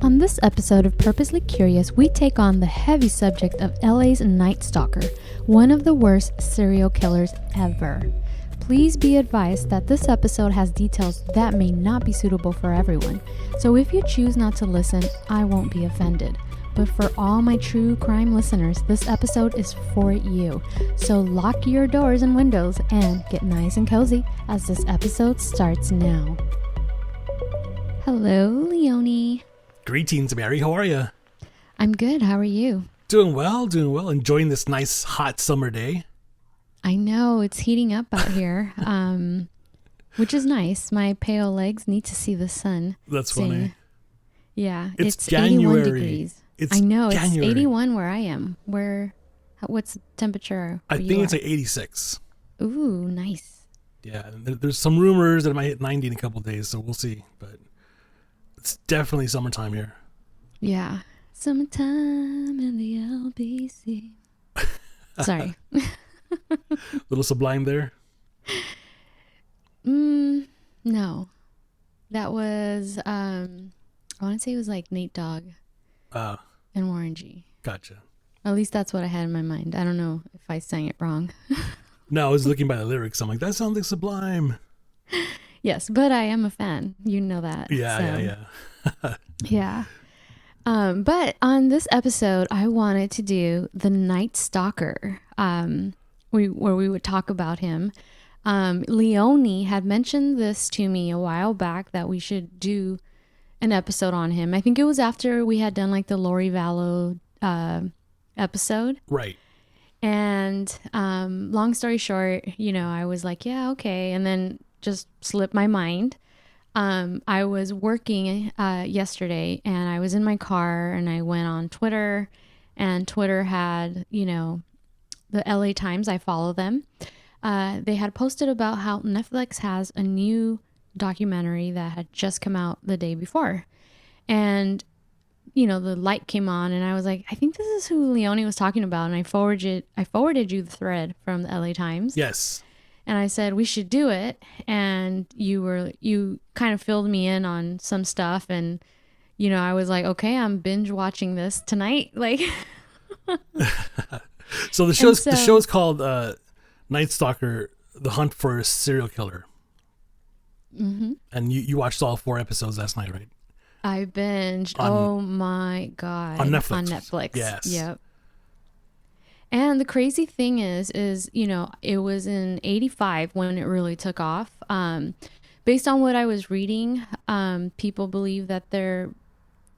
On this episode of Purposely Curious, we take on the heavy subject of LA's Night Stalker, one of the worst serial killers ever. Please be advised that this episode has details that may not be suitable for everyone, so if you choose not to listen, I won't be offended. But for all my true crime listeners, this episode is for you. So lock your doors and windows and get nice and cozy as this episode starts now. Hello, Leonie. Greetings, Mary. How are you? I'm good. How are you? Doing well. Enjoying this nice hot summer day. I know it's heating up out here, which is nice. My pale legs need to see the sun. That's soon. funny. Yeah, it's January. 81 January. degrees. I know January. It's 81 where I am. What's the temperature? I think it's like 86. Ooh, nice. Yeah, there's some rumors that it might hit 90 in a couple of days, so we'll see. But it's definitely summertime here. Yeah, summertime in the LBC. Sorry. Little Sublime there. No, that was I want to say it was like Nate Dogg and Warren G. Gotcha. At least that's what I had in my mind. I don't know if I sang it wrong. No, I was looking by the lyrics. I'm like, that sounds like Sublime. Yes, but I am a fan. You know that. Yeah. Yeah. But on this episode, I wanted to do the Night Stalker, where we would talk about him. Leonie had mentioned this to me a while back that we should do an episode on him. I think it was after we had done like the Lori Vallow episode. Right. And long story short, I was like, yeah, okay. And then just slipped my mind. I was working yesterday and I was in my car and I went on Twitter, and Twitter had, the LA Times, I follow them. They had posted about how Netflix has a new documentary that had just come out the day before. And, the light came on and I was like, I think this is who Leonie was talking about. And I forwarded you the thread from the LA Times. Yes. And I said, we should do it. And you kind of filled me in on some stuff. And, I was like, okay, I'm binge watching this tonight. Like, So the show's called Night Stalker: The Hunt for a Serial Killer. Mm-hmm. And you watched all 4 episodes last night, right? I binged. Oh my God. On Netflix. On Netflix. Yes. Yep. And the crazy thing is, it was in 85 when it really took off. Based on what I was reading, people believe that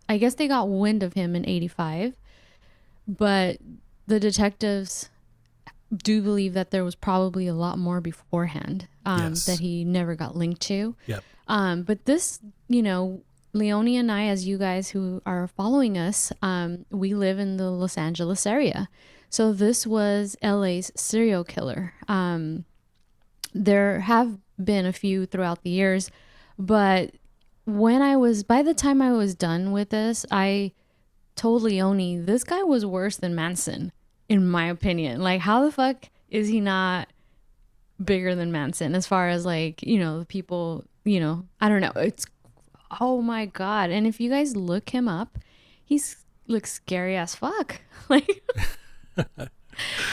I guess they got wind of him in 85, but the detectives do believe that there was probably a lot more beforehand, yes, that he never got linked to. Yep. But this, Leonie and I, as you guys who are following us, we live in the Los Angeles area. So this was LA's serial killer. There have been a few throughout the years, but by the time I was done with this, I told Leonie, this guy was worse than Manson, in my opinion. Like, how the fuck is he not bigger than Manson as far as like, the people, I don't know. It's, oh my God. And if you guys look him up, looks scary as fuck. Like,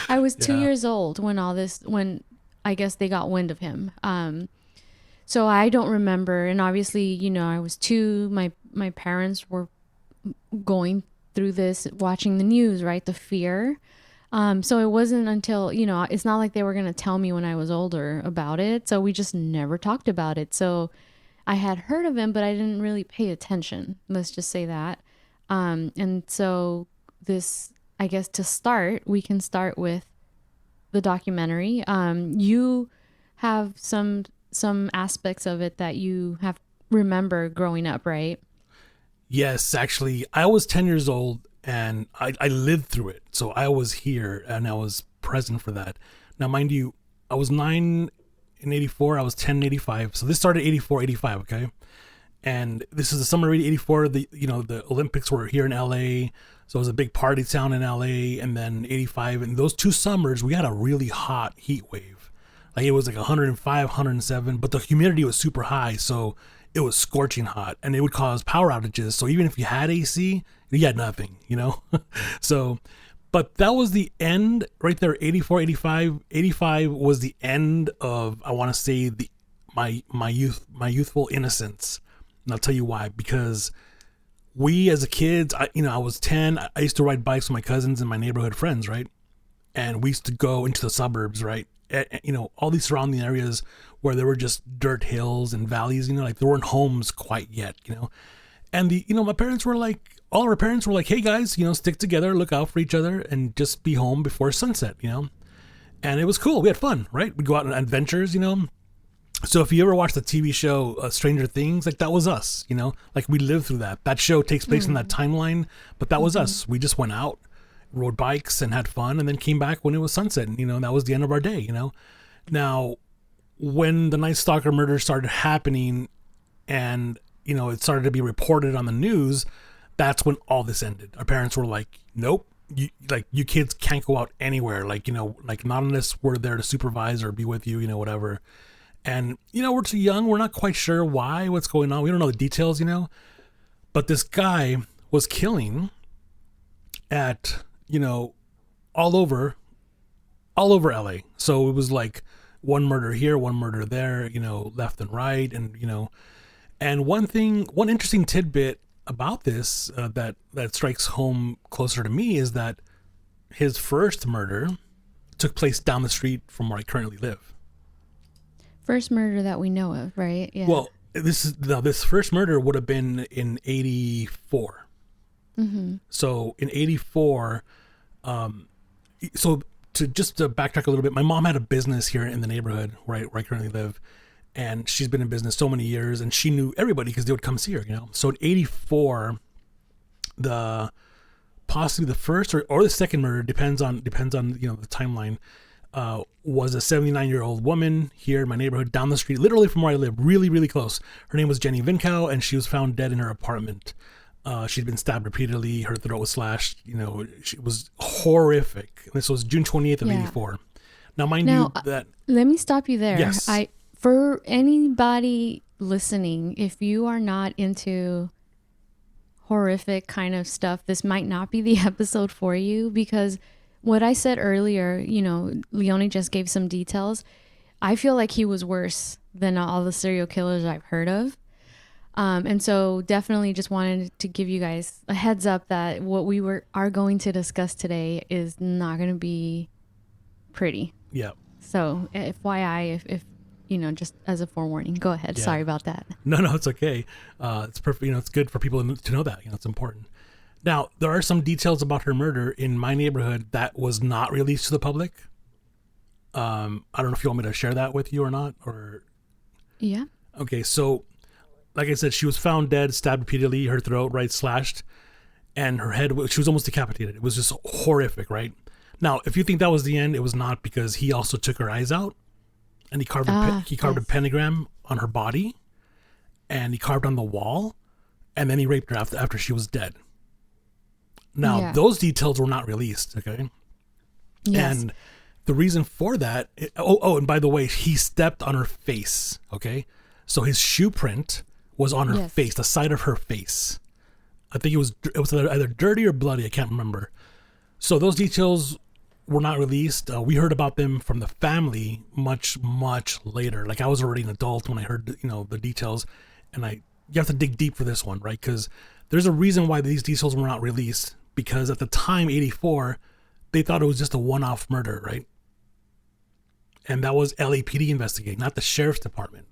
I was 2 years old when I guess they got wind of him. So I don't remember. And obviously, I was 2. My parents were going through this, watching the news, right? The fear. So it wasn't until, it's not like they were going to tell me when I was older about it. So we just never talked about it. So I had heard of him, but I didn't really pay attention. Let's just say that. And so this, I guess to start, we can start with the documentary. You have some aspects of it that you have remember growing up, right? Yes, actually, I was 10 years old and I lived through it. So I was here and I was present for that. Now, mind you, I was 9 in 84. I was 10 in 85. So this started 84, 85. Okay. And this is the summer of 84. The Olympics were here in LA. So it was a big party town in LA. And then 85. And those 2 summers, we had a really hot heat wave. Like it was like 105, 107, but the humidity was super high. So it was scorching hot, and it would cause power outages. So even if you had AC, you had nothing, you know? So, but that was the end right there. 84, 85, 85 was the end of, I want to say, my youthful innocence. And I'll tell you why. Because we as a kids, I was 10. I used to ride bikes with my cousins and my neighborhood friends, right? And we used to go into the suburbs, right? All these surrounding areas where there were just dirt hills and valleys, like there weren't homes quite yet, And my parents were like, all our parents were like, hey guys, stick together, look out for each other, and just be home before sunset, And it was cool. We had fun, right? We'd go out on adventures, So if you ever watched the TV show Stranger Things, like that was us, like we lived through that. That show takes place in that timeline, but that was us. We just went out, rode bikes and had fun, and then came back when it was sunset. And, that was the end of our day, Now, when the Night Stalker murder started happening and, it started to be reported on the news, that's when all this ended. Our parents were like, nope, you kids can't go out anywhere. Like not unless we're there to supervise or be with you, whatever. And, we're too young. We're not quite sure what's going on. We don't know the details, But this guy was killing at, all over LA. So it was like one murder here, one murder there, left and right. And, and one interesting tidbit about this that strikes home closer to me is that his first murder took place down the street from where I currently live. First murder that we know of, right? Yeah. Well, this first murder would have been in 84. Mm-hmm. So in 84, so to backtrack a little bit, my mom had a business here in the neighborhood where I currently live, and she's been in business so many years, and she knew everybody because they would come see her, So in 84, possibly the first or the second murder depends on the timeline. Was a 79-year-old woman here in my neighborhood down the street, literally from where I live, really, really close. Her name was Jenny Vincow, and she was found dead in her apartment. She'd been stabbed repeatedly. Her throat was slashed. It was horrific. This was June 28th of 84. Now, mind you that... Let me stop you there. Yes. For anybody listening, if you are not into horrific kind of stuff, this might not be the episode for you, because what I said earlier, Leone just gave some details. I feel like he was worse than all the serial killers I've heard of. And so definitely just wanted to give you guys a heads up that what we are going to discuss today is not going to be pretty. Yeah. So FYI, if just as a forewarning, go ahead. Yeah. Sorry about that. No, it's okay. It's perfect. It's good for people to know that, it's important. Now, there are some details about her murder in my neighborhood that was not released to the public. I don't know if you want me to share that with you or not, or... Yeah. Okay, so, like I said, she was found dead, stabbed repeatedly, her throat, right, slashed, and her head, she was almost decapitated. It was just horrific, right? Now, if you think that was the end, it was not, because he also took her eyes out, and he carved a pentagram on her body, and he carved on the wall, and then he raped her after she was dead. Now, those details were not released, okay? Yes. And the reason for that... and by the way, he stepped on her face, okay? So his shoe print was on her face, the side of her face. I think it was either dirty or bloody, I can't remember. So those details were not released. We heard about them from the family much, much later. Like, I was already an adult when I heard, the details. And you have to dig deep for this one, right? Because there's a reason why these details were not released. Because at the time, 84, they thought it was just a one-off murder, right? And that was LAPD investigating, not the sheriff's department.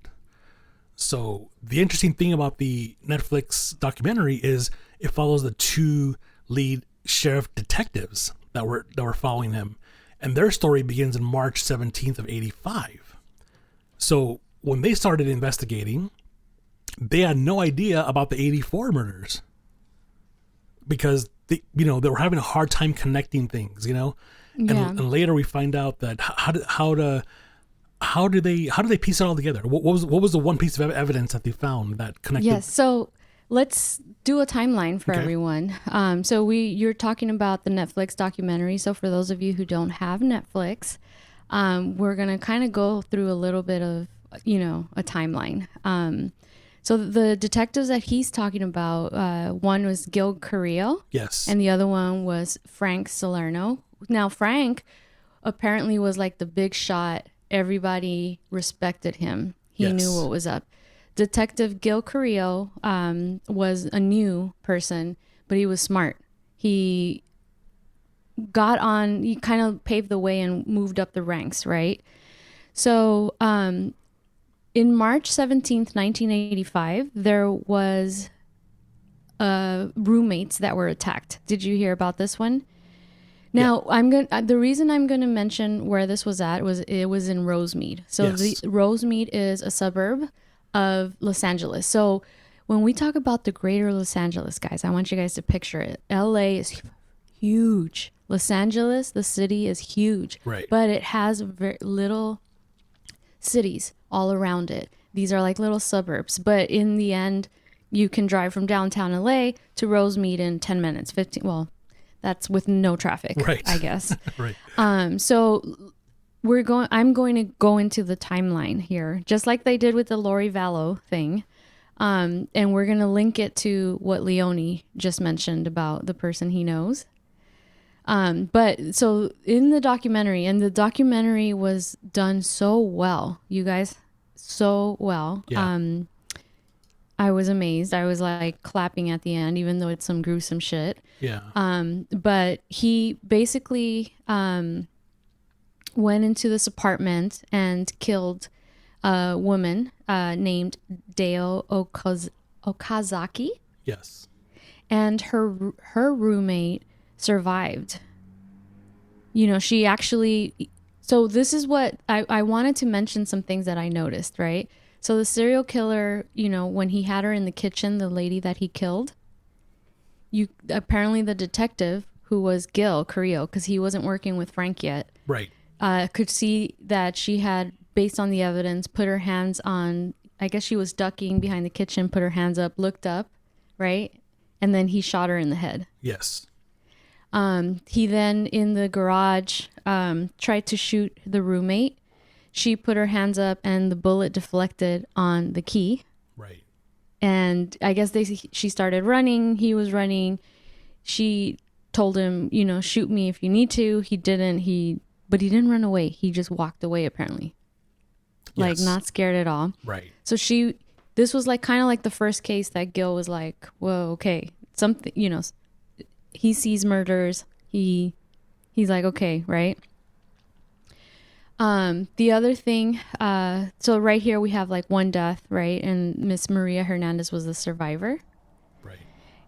So the interesting thing about the Netflix documentary is it follows the two lead sheriff detectives that were following him. And their story begins in March 17th of 85. So when they started investigating, they had no idea about the 84 murders. Because they were having a hard time connecting things, and later we find out that how do they piece it all together? What was the one piece of evidence that they found that connected? Yes, so let's do a timeline for everyone. So you're talking about the Netflix documentary. So for those of you who don't have Netflix, we're gonna kind of go through a little bit of a timeline. So the detectives that he's talking about, one was Gil Carrillo. Yes. And the other one was Frank Salerno. Now, Frank apparently was like the big shot. Everybody respected him. He knew what was up. Detective Gil Carrillo was a new person, but he was smart. He he kind of paved the way and moved up the ranks, right? So in March 17th, 1985, there was roommates that were attacked. Did you hear about this one? Now, the reason I'm going to mention where this was at was it was in Rosemead. So the Rosemead is a suburb of Los Angeles. So when we talk about the greater Los Angeles, guys, I want you guys to picture it. LA is huge. Los Angeles, the city, is huge. Right. But it has very little cities all around it. These are like little suburbs. But in the end, you can drive from downtown LA to Rosemead in 10 minutes, 15. Well, that's with no traffic, right. I guess. Right. So I'm going to go into the timeline here, just like they did with the Lori Vallow thing. And we're going to link it to what Leone just mentioned about the person he knows. But so in the documentary, and the documentary was done so well, you guys, so well. Yeah. I was amazed. I was like clapping at the end, even though it's some gruesome shit. Yeah. But he basically went into this apartment and killed a woman named Deo Okazaki. Yes. And her roommate survived. You know, she actually... So this is what... I wanted to mention some things that I noticed, right? So the serial killer, you know, when he had her in the kitchen, the lady that he killed, apparently the detective, who was Gil Carrillo, because he wasn't working with Frank yet, right, could see that she had, based on the evidence, put her hands on... I guess she was ducking behind the kitchen, put her hands up, looked up, right? And then he shot her in the head. Yes. He then, in the garage, tried to shoot the roommate. She put her hands up and the bullet deflected on the key. Right. And I guess she started running. He was running. She told him, you know, shoot me if you need to. He didn't. But he didn't run away. He just walked away, apparently. Like, not scared at all. Right. So this was like kind of like the first case that Gil was like, whoa, okay. Something, you know, he sees murders. He's like, okay, right? The other thing, so right here we have like one death, right? And Miss Maria Hernandez was the survivor. Right.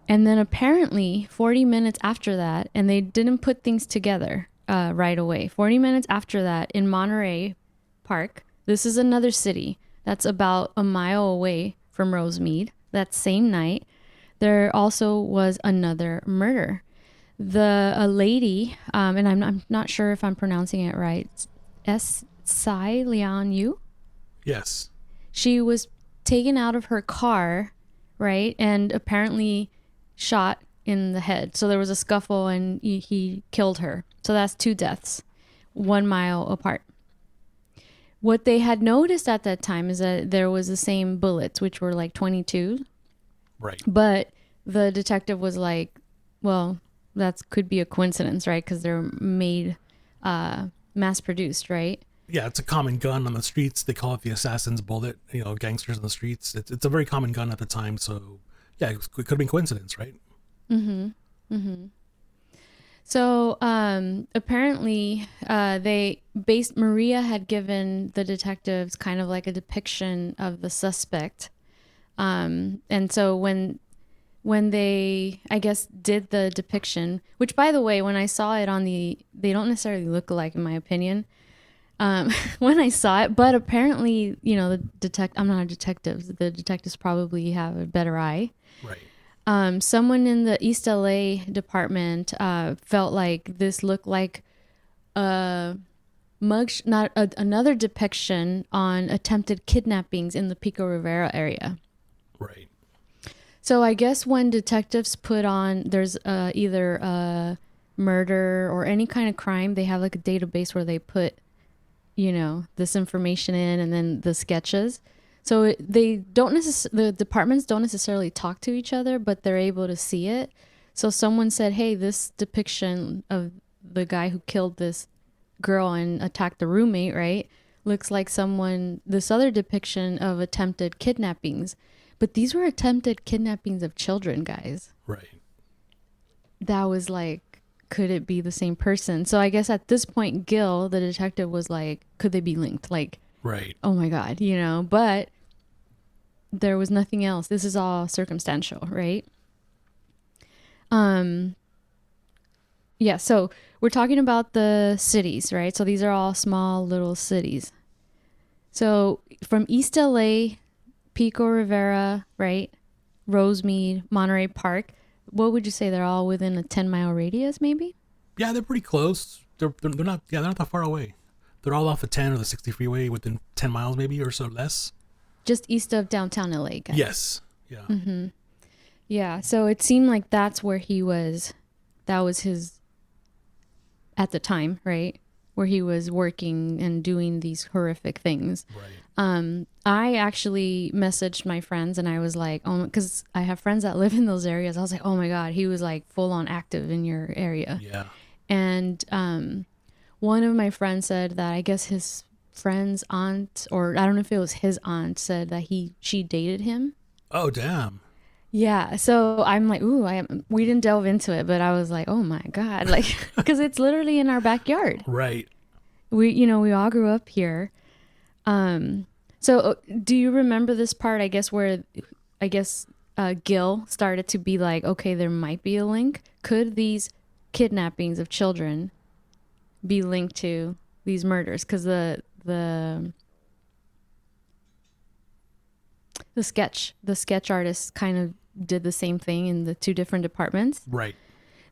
And then apparently 40 minutes after that, and they didn't put things together right away. 40 minutes after that, in Monterey Park, this is another city that's about a mile away from Rosemead, that same night, there also was another murder. A lady, and I'm not sure if I'm pronouncing it right, Tsai Lian Yu? Yes. She was taken out of her car, right, and apparently shot in the head. So there was a scuffle and he killed her. So that's 2 deaths, 1 mile apart. What they had noticed at that time is that there was the same bullets, which were like 22. Right. But the detective was like, well, that could be a coincidence, right? Because they're made mass produced, right? Yeah, it's a common gun on the streets. They call it the assassin's bullet. You know, gangsters on the streets. It's a very common gun at the time. So, yeah, it could have been coincidence, right? Mm-hmm. Mm-hmm. So apparently, Maria had given the detectives kind of like a depiction of the suspect, and so when they, I guess, did the depiction, which, by the way, when I saw it they don't necessarily look alike, in my opinion. When I saw it, but apparently, you know, I'm not a detective. The detectives probably have a better eye. Right. Someone in the East LA department felt like this looked like another depiction on attempted kidnappings in the Pico Rivera area. Right. So I guess when detectives put on, there's either a murder or any kind of crime, they have like a database where they put, you know, this information in and then the sketches. So the departments don't necessarily talk to each other, but they're able to see it. So someone said, hey, this depiction of the guy who killed this girl and attacked the roommate, right, looks like this other depiction of attempted kidnappings. But these were attempted kidnappings of children, guys. Right. That was like, could it be the same person? So I guess at this point, Gil, the detective, was like, could they be linked? Like, right. Oh my God, but there was nothing else. This is all circumstantial, right? Yeah, so we're talking about the cities, right? So these are all small little cities. So from East LA, Pico Rivera, right? Rosemead, Monterey Park. What would you say? They're all within a 10-mile radius, maybe? Yeah, they're pretty close. They're not. Yeah, they're not that far away. They're all off the 10 or the 60 freeway within 10 miles, maybe, or so less. Just east of downtown LA, guys. Yes. Yeah. Mm-hmm. Yeah. So it seemed like that's where he was. That was his, at the time, right? Where he was working and doing these horrific things. Right. I actually messaged my friends and I was like, oh, because I have friends that live in those areas. I was like, oh my God, he was like full on active in your area. Yeah. And one of my friends said that I guess his friend's aunt, or I don't know if it was his aunt, said that she dated him. Oh, damn. Yeah. So I'm like, ooh, we didn't delve into it, but I was like, oh my God, like, because it's literally in our backyard. Right. We all grew up here. So do you remember this part, I guess, where Gil started to be like, okay, there might be a link. Could these kidnappings of children be linked to these murders? Because the sketch artist kind of did the same thing in the two different departments. Right.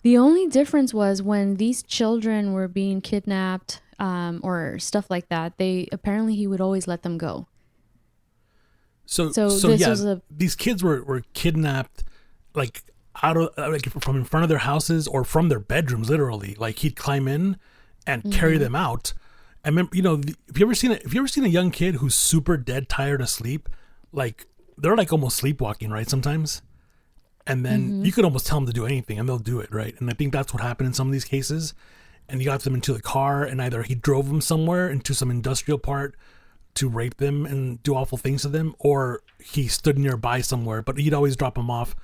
The only difference was when these children were being kidnapped or stuff like that, he would always let them go. So this yeah, was these kids were kidnapped, like from in front of their houses or from their bedrooms, literally. Like he'd climb in and carry them out. I remember, if you ever seen a young kid who's super dead tired asleep, like they're like almost sleepwalking, right? Sometimes, and then you could almost tell them to do anything and they'll do it, right? And I think that's what happened in some of these cases. And he got them into the car, and either he drove them somewhere into some industrial part to rape them and do awful things to them, or he stood nearby somewhere, but he'd always drop them off.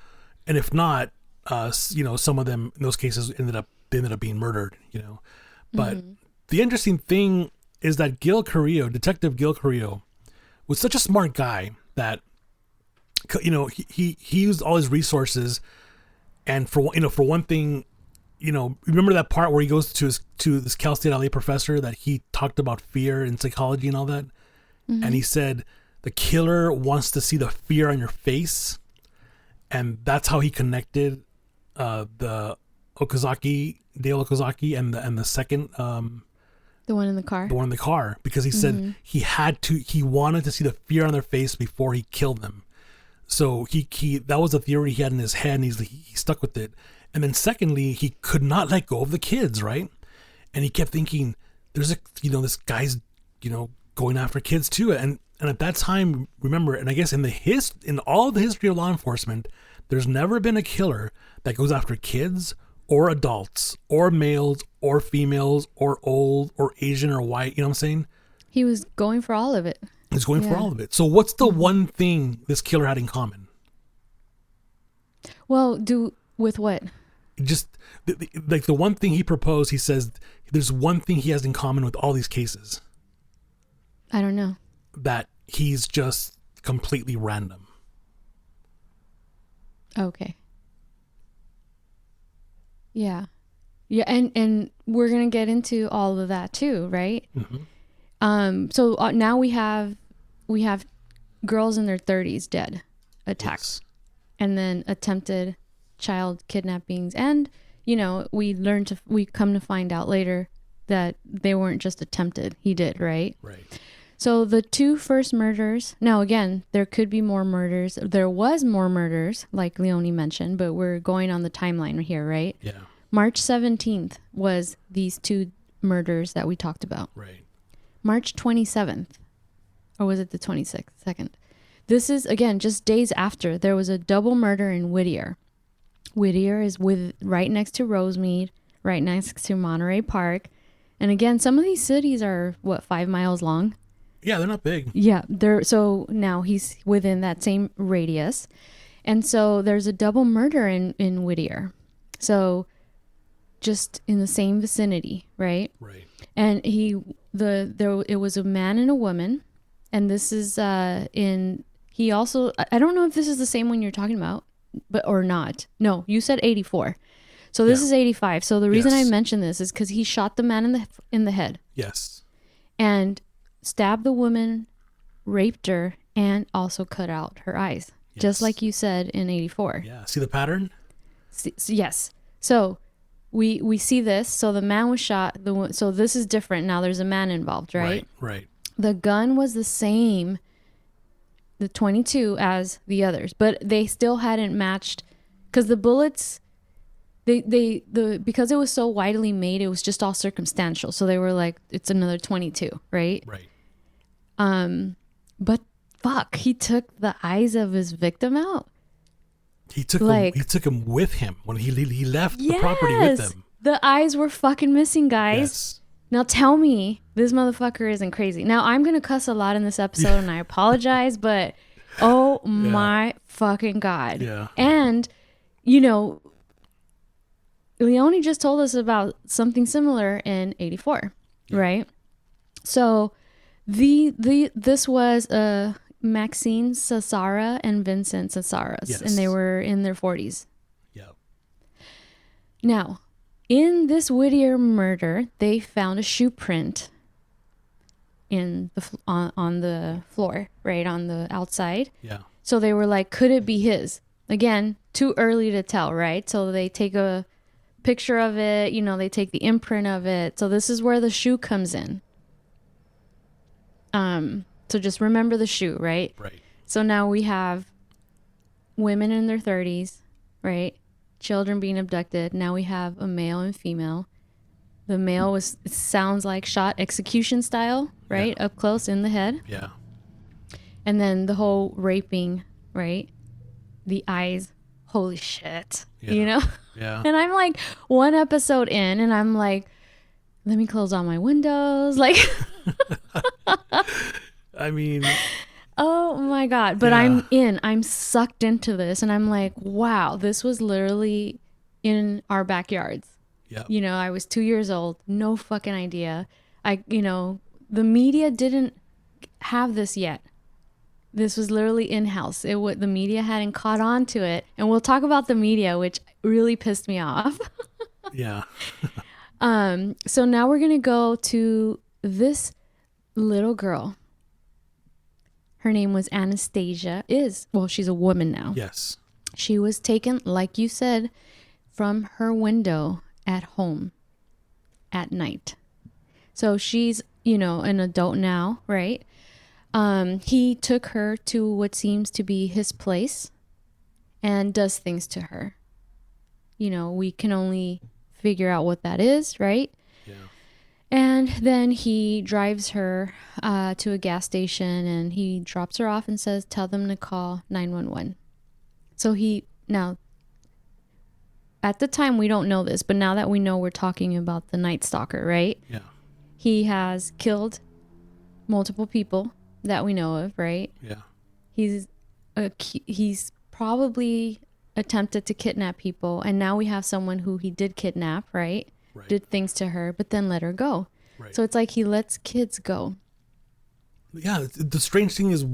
And if not, some of them in those cases ended up being murdered, But the interesting thing is that Detective Gil Carrillo, was such a smart guy that, he used all his resources, and for one thing, remember that part where he goes to this Cal State LA professor that he talked about fear and psychology and all that, and he said the killer wants to see the fear on your face, and that's how he connected the Dale Okazaki, and the second the one in the car. The one in the car, because he said he wanted to see the fear on their face before he killed them. So he that was a theory he had in his head, and he stuck with it. And then secondly, he could not let go of the kids, right? And he kept thinking, there's this guy's, going after kids too. And at that time, remember, and I guess in all the history of law enforcement, there's never been a killer that goes after kids or adults or males or females or old or Asian or white. You know what I'm saying? He was going for all of it. He's going for all of it. So what's the one thing this killer had in common? Well, with what? Just like the one thing he proposed, he says there's one thing he has in common with all these cases. I don't know. That he's just completely random. Okay. Yeah. Yeah, and we're going to get into all of that too, right? Mm-hmm. So now we have girls in their 30s dead, attacked. Yes. And then attempted child kidnappings, and we come to find out later that they weren't just attempted, he did, right? So the two first murders, now again, there could be more murders, there was more murders like Leonie mentioned, but we're going on the timeline here, right? Yeah. March 17th was these two murders that we talked about. Right. March 27th, or was it the 26th? Second. This is, again, just days after. There was a double murder in Whittier. Whittier is right next to Rosemead, right next to Monterey Park. And again, some of these cities are, 5 miles long? Yeah, they're not big. Yeah, so now he's within that same radius. And so there's a double murder in Whittier. So just in the same vicinity, right? Right. And it was a man and a woman. And this is he also, I don't know if this is the same one you're talking about, or not. No, you said 84. So this is 85. So the reason I mention this is because he shot the man in the head. Yes. And stabbed the woman, raped her, and also cut out her eyes. Yes. Just like you said in 84. Yeah. See the pattern? Yes. So we see this. So the man was shot. So this is different. Now there's a man involved, right? Right. The gun was the same, the 22, as the others, but they still hadn't matched, because the bullets, because it was so widely made, it was just all circumstantial. So they were like, it's another 22, right? Right. But fuck, he took the eyes of his victim out. He took him with him when he left the property with them. The eyes were fucking missing, guys. Yes. Now tell me this motherfucker isn't crazy. Now I'm going to cuss a lot in this episode and I apologize, but oh my fucking God. Yeah. And, Leone just told us about something similar in 84, right? So this was Maxine Cesara and Vincent Cesaras, and they were in their 40s. Yeah. Now, in this Whittier murder, they found a shoe print on the floor, right on the outside. Yeah. So they were like, could it be his? Again, too early to tell, right? So they take a picture of it, they take the imprint of it. So this is where the shoe comes in. So just remember the shoe, right? Right. So now we have women in their 30s, right? Children being abducted. Now we have a male and female. The male sounds like shot execution style, right? Up close in the head. Yeah. And then the whole raping, right? The eyes. Holy shit. Yeah. Yeah. And I'm like one episode in and I'm like, let me close all my windows. Like, I mean, oh my God. But I'm sucked into this and I'm like, wow, this was literally in our backyards. Yeah. I was 2 years old. No fucking idea. The media didn't have this yet. This was literally in-house. The media hadn't caught on to it. And we'll talk about the media, which really pissed me off. Yeah. So now we're going to go to this little girl. Her name was Anastasia. She's a woman now. Yes. She was taken, like you said, from her window at home at night. So she's, an adult now, right? He took her to what seems to be his place and does things to her. We can only figure out what that is, right? Yeah. And then he drives her to a gas station and he drops her off and says, tell them to call 911. So now, at the time we don't know this, but now that we know, we're talking about the Night Stalker, right? Yeah. He has killed multiple people that we know of, right? Yeah. He's probably attempted to kidnap people, and now we have someone who he did kidnap, right? Did things to her, but then let her go. Right. So it's like he lets kids go. Yeah. The strange thing is,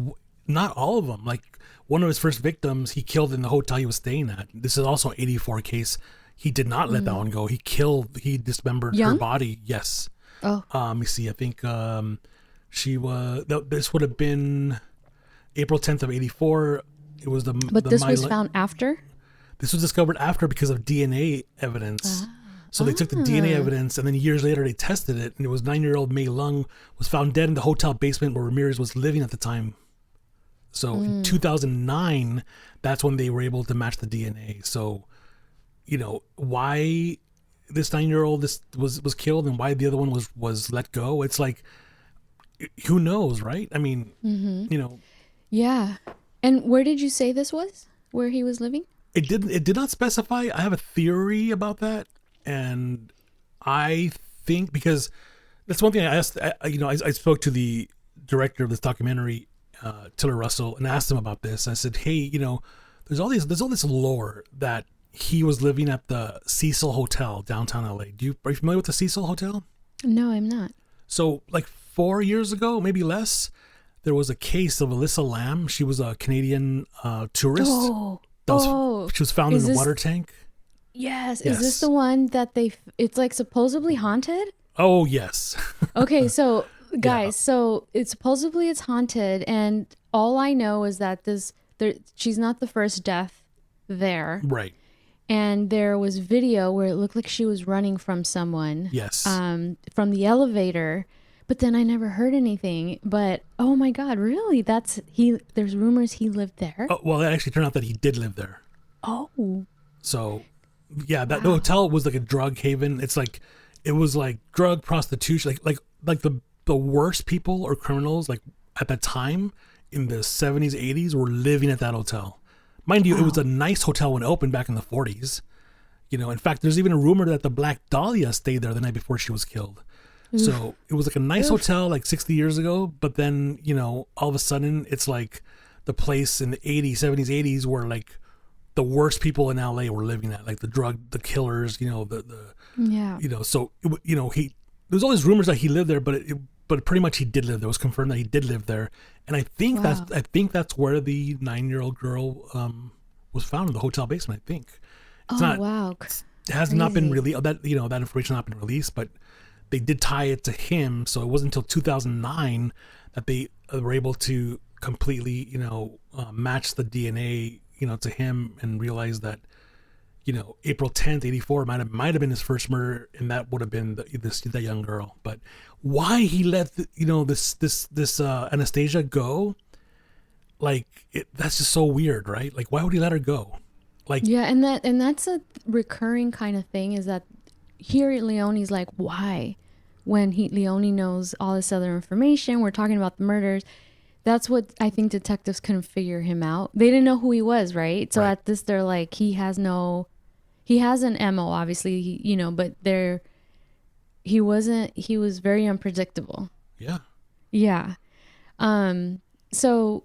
not all of them. Like, one of his first victims, he killed in the hotel he was staying at. This is also an 84 case. He did not let that one go. He dismembered her body. Yes. Oh. Let me see. I think this would have been April 10th of 84. It was this was found after? This was discovered after because of DNA evidence. So they took the DNA evidence, and then years later they tested it, and it was 9-year-old Mei Lung was found dead in the hotel basement where Ramirez was living at the time. So in 2009, that's when they were able to match the DNA. So, why this 9-year-old was killed and why the other one was let go? It's like, who knows, right? I mean, Yeah. And where did you say this was? Where he was living? It did not specify. I have a theory about that, and I think because that's one thing I asked. I spoke to the director of this documentary, Tiller Russell, and asked him about this. I said, hey, there's all this lore that he was living at the Cecil Hotel downtown LA. Are you familiar with the Cecil Hotel? No, I'm not. So like 4 years ago, maybe less, there was a case of Alyssa Lamb. She was a Canadian tourist. She was found in a water tank. Yes. Is this the one that it's like supposedly haunted? Oh, yes. Okay, so guys, so it's haunted, and all I know is that she's not the first death there. Right. And there was video where it looked like she was running from someone. Yes. From the elevator. But then I never heard anything. But oh my God, really? There's rumors he lived there. Oh, well, it actually turned out that he did live there. Oh. So, yeah, the hotel was like a drug haven. It was like drug prostitution, like the worst people or criminals like at that time in the 70s, 80s were living at that hotel. Mind you, It was a nice hotel when it opened back in the 40s. In fact, there's even a rumor that the Black Dahlia stayed there the night before she was killed. Oof. So it was like a nice hotel like 60 years ago, but then, all of a sudden it's like the place in the 80s, 70s, 80s where like the worst people in LA were living at, like the killers, so there's all these rumors that he lived there, but pretty much he did live there. It was confirmed that he did live there. And I think that's where the 9-year-old girl was found, in the hotel basement, I think. It has not been really that information has not been released, but they did tie it to him. So it wasn't until 2009 that they were able to completely, match the DNA, to him, and realize that, April 10th, 84 might have been his first murder, and that would have been that young girl. But why he let this Anastasia go, that's just so weird, right? Like, why would he let her go? Like, yeah, and that's a recurring kind of thing, is that here Leone's like, why? When Leone knows all this other information, we're talking about the murders. That's what I think detectives couldn't figure him out. They didn't know who he was, right? So at this, they're like, he has an MO, obviously, but he was very unpredictable. Yeah. Yeah. So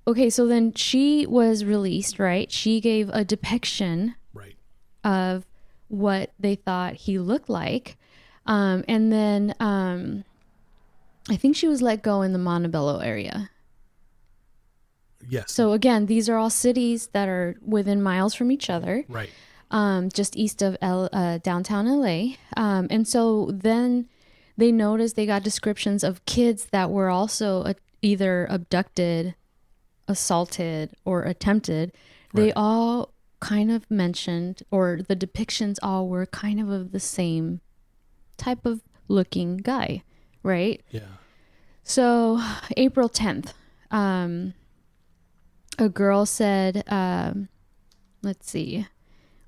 then she was released, right? She gave a depiction of what they thought he looked like. And then I think she was let go in the Montebello area. Yes. So again, these are all cities that are within miles from each other. Right. Just east of downtown LA. And so then they noticed, they got descriptions of kids that were also either abducted, assaulted, or attempted. They all kind of mentioned, or the depictions all were kind of the same type of looking guy, right? Yeah. So April 10th, a girl said, let's see, it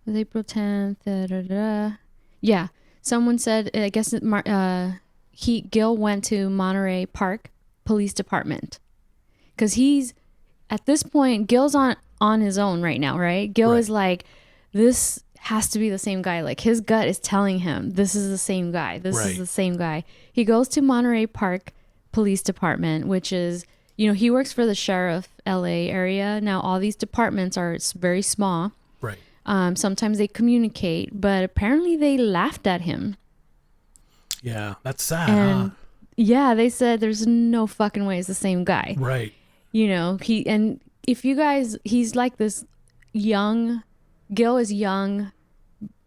was April 10th, yeah, someone said, I guess Gil went to Monterey Park Police Department, because he's, at this point, Gil's on his own right now, right? Gil is like, this has to be the same guy. Like, his gut is telling him this is the same guy. This is the same guy. He goes to Monterey Park Police Department, which is, he works for the sheriff LA area. Now, all these departments are very small. Right. Sometimes they communicate, but apparently they laughed at him. Yeah, that's sad. And yeah, they said there's no fucking way it's the same guy. Right. He's like this young, Gil is young,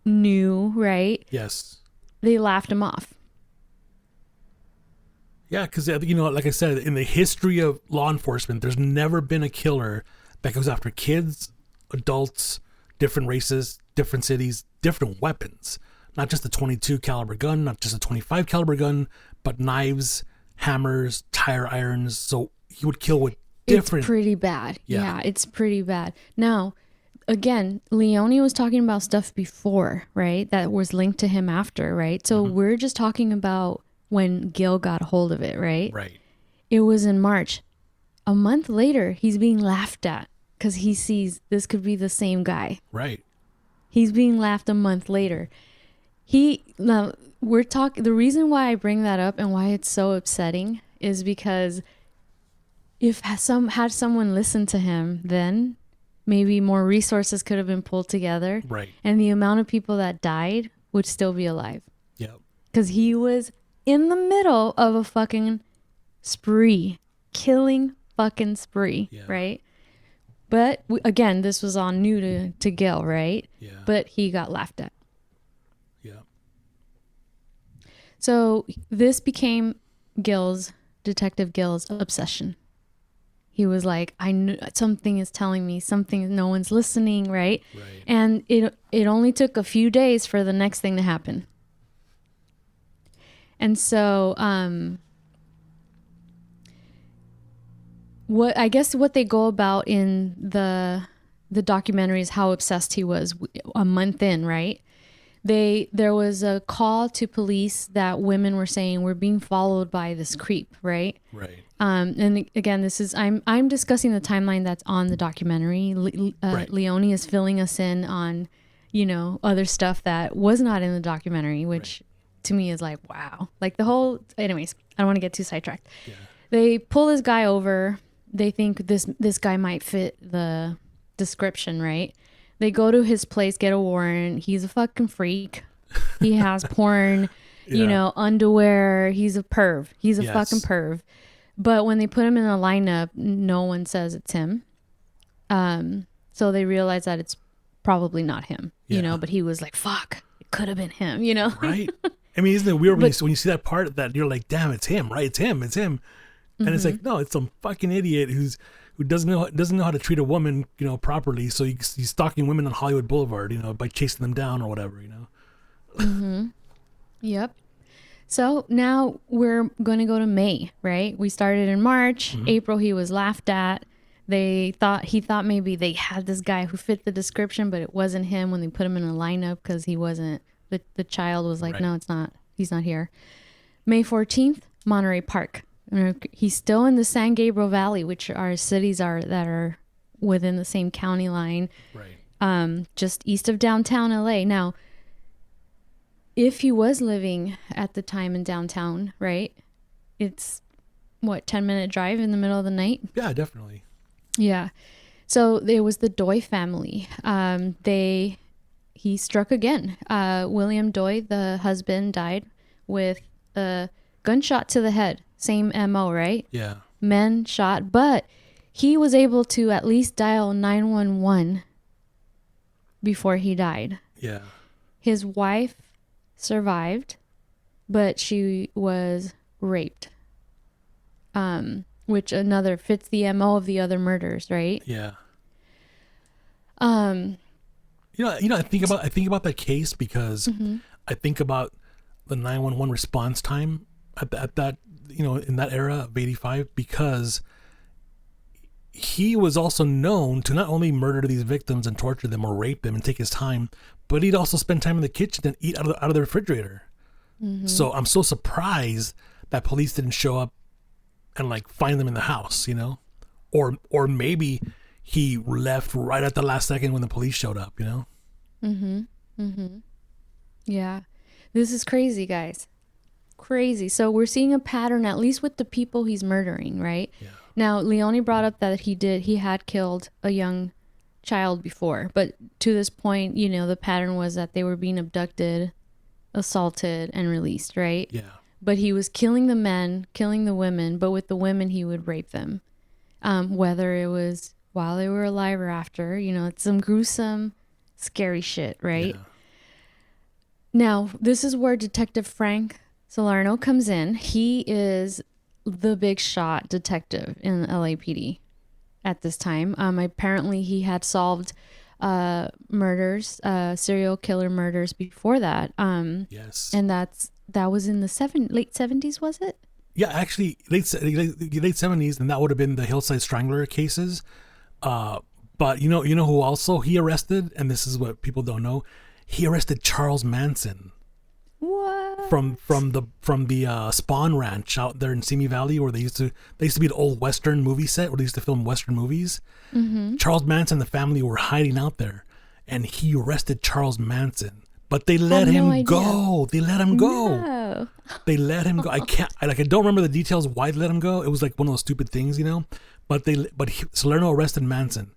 new, right? Yes. They laughed him off. Yeah, because, like I said, in the history of law enforcement, there's never been a killer that goes after kids, adults, different races, different cities, different weapons. Not just a 22 caliber gun, not just a 25 caliber gun, but knives, hammers, tire irons. So he would kill with different. It's pretty bad. Yeah, it's pretty bad. Now, again, Leone was talking about stuff before, right? That was linked to him after, right? So we're just talking about when Gil got a hold of it, right? Right. It was in March. A month later, he's being laughed at because he sees this could be the same guy. Right. He's being laughed a month later. Now we're talking. The reason why I bring that up and why it's so upsetting is because if had someone listened to him, then maybe more resources could have been pulled together. Right. And the amount of people that died would still be alive. Yep. Because he was in the middle of a fucking spree, killing fucking spree, right? But again, this was all new to Gil, right? Yeah. But he got laughed at. Yeah. So this became Detective Gil's obsession. He was like, I knew something is telling me something, no one's listening, right? Right. And it only took a few days for the next thing to happen. And so, what they go about in the documentary is how obsessed he was a month in, right? There was a call to police that women were saying we're being followed by this creep, right? Right. And again, this is I'm discussing the timeline that's on the documentary. Right. Leone is filling us in on, other stuff that was not in the documentary, which to me is like, wow. Like the whole, anyways, I don't want to get too sidetracked. Yeah. They pull this guy over. They think this guy might fit the description, right? They go to his place, get a warrant. He's a fucking freak. He has porn, underwear. He's a perv. He's a fucking perv. But when they put him in a lineup, no one says it's him. So they realize that it's probably not him, but he was like, fuck, it could have been him, Right. I mean, isn't it weird when you see that part that you're like, damn, it's him, right? It's him. And it's like, no, it's some fucking idiot who doesn't know how to treat a woman, properly. So he's stalking women on Hollywood Boulevard, by chasing them down or whatever, Mm-hmm. Yep. So now we're going to go to May, right? We started in March. Mm-hmm. April, he was laughed at. He thought maybe they had this guy who fit the description, but it wasn't him when they put him in a lineup because he wasn't. The child was like, right. No, it's not. He's not here. May 14th, Monterey Park. He's still in the San Gabriel Valley, which are cities that are within the same county line. Right. Just east of downtown LA. Now, if he was living at the time in downtown, right? It's 10-minute drive in the middle of the night? Yeah, definitely. Yeah. So there was the Doi family. He struck again. William Doi, the husband, died with a gunshot to the head. Same MO, right? Yeah. Men shot, but he was able to at least dial 911 before he died. Yeah. His wife survived, but she was raped. Which another fits the MO of the other murders, right? Yeah. I think about that case because mm-hmm. I think about the 911 response time at that in that era of 85, because he was also known to not only murder these victims and torture them or rape them and take his time, but he'd also spend time in the kitchen and eat out of the refrigerator. Mm-hmm. So I'm so surprised that police didn't show up and find them in the house, or maybe he left right at the last second when the police showed up, Mm-hmm. Mm-hmm. Yeah. This is crazy, guys. Crazy. So we're seeing a pattern, at least with the people he's murdering, right? Yeah. Now, Leone brought up that he had killed a young child before, but to this point, the pattern was that they were being abducted, assaulted, and released, right? Yeah. But he was killing the men, killing the women, but with the women, he would rape them. Whether it was while they were alive or after, it's some gruesome, scary shit, right? Yeah. Now, this is where Detective Frank Salerno comes in. He is the big shot detective in LAPD at this time. Apparently, he had solved murders, serial killer murders before that. Yes. And that was in the late 70s, was it? Yeah, actually, late 70s, and that would have been the Hillside Strangler cases. But you know who also he arrested, and this is what people don't know. He arrested Charles Manson. What? From the Spawn Ranch out there in Simi Valley, where they used to be an old Western movie set where they used to film Western movies. Mm-hmm. Charles Manson and the family were hiding out there, and he arrested Charles Manson. But they Had let no him idea. go. They let him go. No. They let him go. I don't remember the details why they let him go. It was like one of those stupid things, you know. Salerno arrested Manson,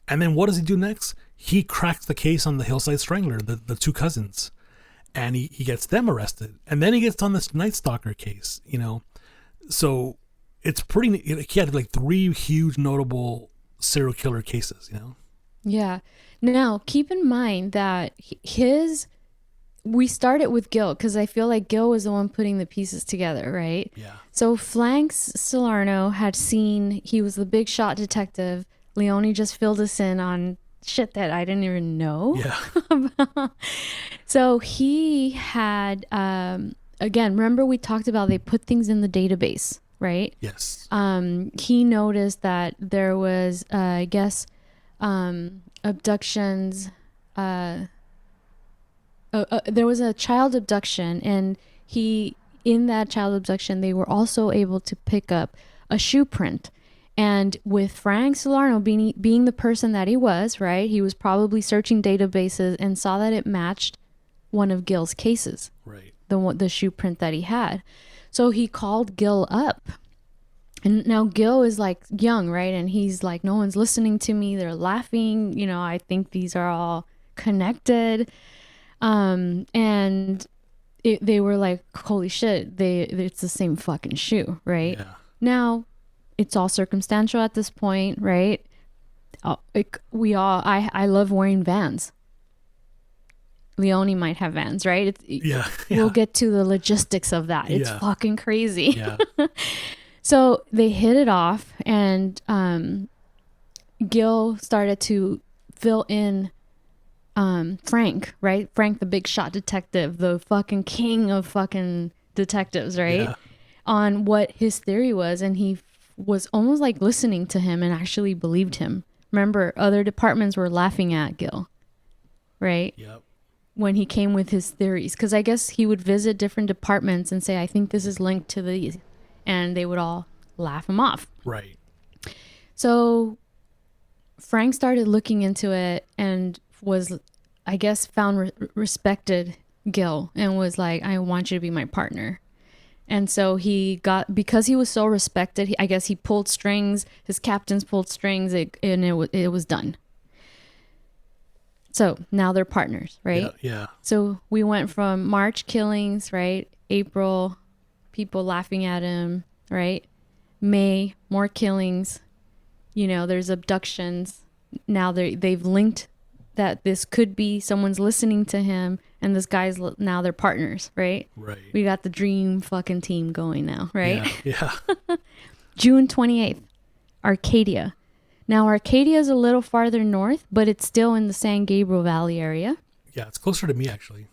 and then what does he do next? He cracks the case on the Hillside Strangler, the two cousins, and he gets them arrested, and then he gets on this Night Stalker case, you know. So it's pretty. He had like 3 huge notable serial killer cases, you know. Yeah. Now, keep in mind that we started with Gil because I feel like Gil was the one putting the pieces together, right? Yeah. So Flanks Salerno had seen, he was the big shot detective. Leone just filled us in on shit that I didn't even know. Yeah. So he had, again, remember we talked about they put things in the database, right? Yes. He noticed that there was, I guess, abductions, there was a child abduction, and in that child abduction, they were also able to pick up a shoe print. And with Frank Salerno being the person that he was, right, he was probably searching databases and saw that it matched one of Gil's cases, Right. the shoe print that he had. So he called Gil up. And now Gil is like young, right? And he's like, no one's listening to me. They're laughing. You know, I think these are all connected. And they were like, holy shit, it's the same fucking shoe, right? Yeah. Now, it's all circumstantial at this point, right? I love wearing Vans. Leone might have Vans, right? Yeah. We'll get to the logistics of that. It's fucking crazy. Yeah. So they hit it off, and Gil started to fill in Frank, right? Frank, the big shot detective, the fucking king of fucking detectives, right? Yeah. On what his theory was, and he was almost like listening to him and actually believed him. Remember, other departments were laughing at Gil, right? Yep. When he came with his theories, because I guess he would visit different departments and say, I think this is linked to these, and they would all laugh him off. Right. So Frank started looking into it and was, I guess, respected Gil and was like, I want you to be my partner. And so because he was so respected, I guess he pulled strings, his captains pulled strings, and it was done. So now they're partners, right? Yeah. So we went from March killings, right? April, people laughing at him, right? May, more killings. You know, there's abductions. Now they've linked that this could be someone's listening to him, and this guy's now they're partners, right? Right. We got the dream fucking team going now, right? Yeah. June 28th, Arcadia. Now, Arcadia is a little farther north, but it's still in the San Gabriel Valley area. Yeah, it's closer to me, actually.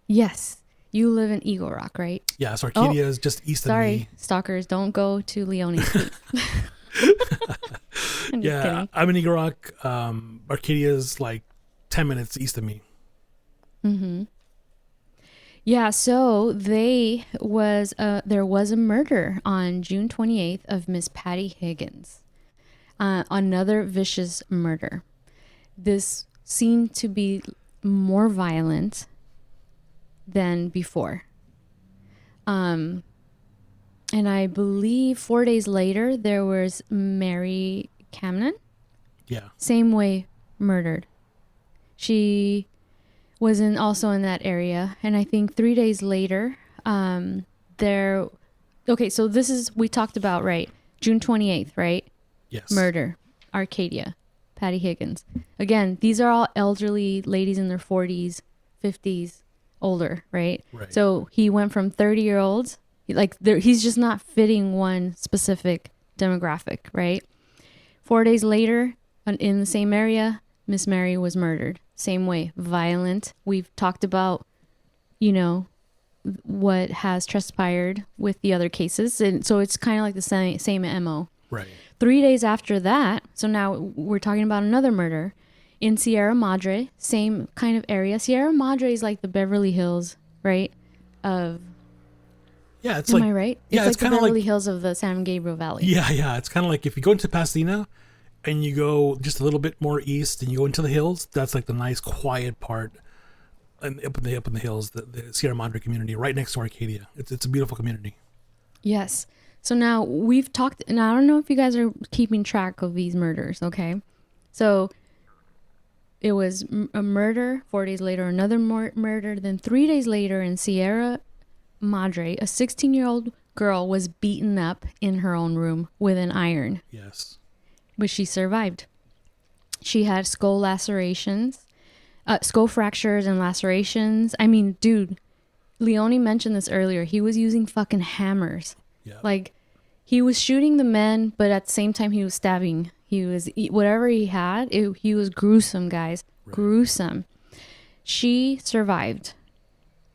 Yes. You live in Eagle Rock, right? Yeah, so Arcadia is just east of me. Sorry, stalkers, don't go to Leone, please. I'm just kidding. I'm in Eagle Rock. Arcadia is like 10 minutes east of me. Mm-hmm. Yeah, so there was a murder on June 28th of Miss Patty Higgins. Another vicious murder. This seemed to be more violent than before. And I believe 4 days later, there was Mary Camden. Yeah. Same way murdered. She was also in that area. And I think 3 days later, okay, so this is, we talked about, right? June 28th, right? Yes. Murder, Arcadia, Patty Higgins. Again, these are all elderly ladies in their 40s, 50s, older, right? Right. So he went from 30-year-olds, he's just not fitting one specific demographic, right? 4 days later, in the same area, Miss Mary was murdered. Same way, violent. We've talked about, what has transpired with the other cases. And so it's kind of like the same MO. Right. 3 days after that, so now we're talking about another murder in Sierra Madre, same kind of area. Sierra Madre is like the Beverly Hills, right? of. Yeah, it's Am like I right? yeah, It's it's like the kind of Beverly like Hills of the San Gabriel Valley. yeah. It's kind of like if you go into Pasadena and you go just a little bit more east and you go into the hills. That's like the nice quiet part, and up in the hills, the Sierra Madre community, right next to Arcadia. It's a beautiful community. Yes. So now we've talked, and I don't know if you guys are keeping track of these murders. Okay, so it was a murder. 4 days later, another murder. Then 3 days later, in Sierra Madre, a 16-year-old girl was beaten up in her own room with an iron. Yes. But she survived. She had skull lacerations, skull fractures and lacerations. I mean, dude, Leone mentioned this earlier. He was using fucking hammers. Yeah. Like, he was shooting the men, but at the same time he was stabbing. He was, whatever he had, he was gruesome, guys. Right. Gruesome. She survived.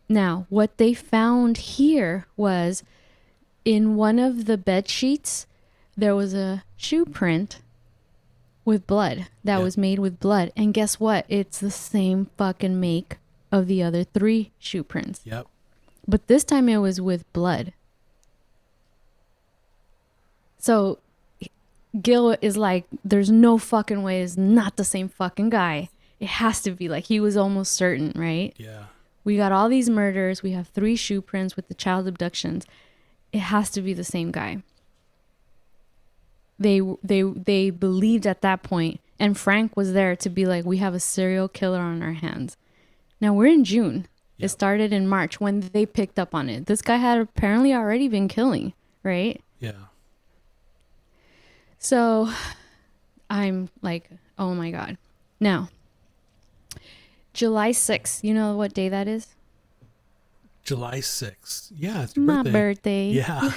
Now, what they found here was in one of the bed sheets, there was a shoe print with blood that was made with blood. And guess what? It's the same fucking make of the other 3 shoe prints. Yep. But this time it was with blood. So Gil is like, there's no fucking way it's not the same fucking guy. It has to be. Like, he was almost certain, right? Yeah. We got all these murders. We have 3 shoe prints with the child abductions. It has to be the same guy. They believed at that point, and Frank was there to be like, we have a serial killer on our hands. Now we're in June. Yep. It started in March when they picked up on it. This guy had apparently already been killing, right? Yeah. So I'm like, oh my God. Now, July 6th, you know what day that is? July 6th. Yeah, it's your my birthday. Yeah.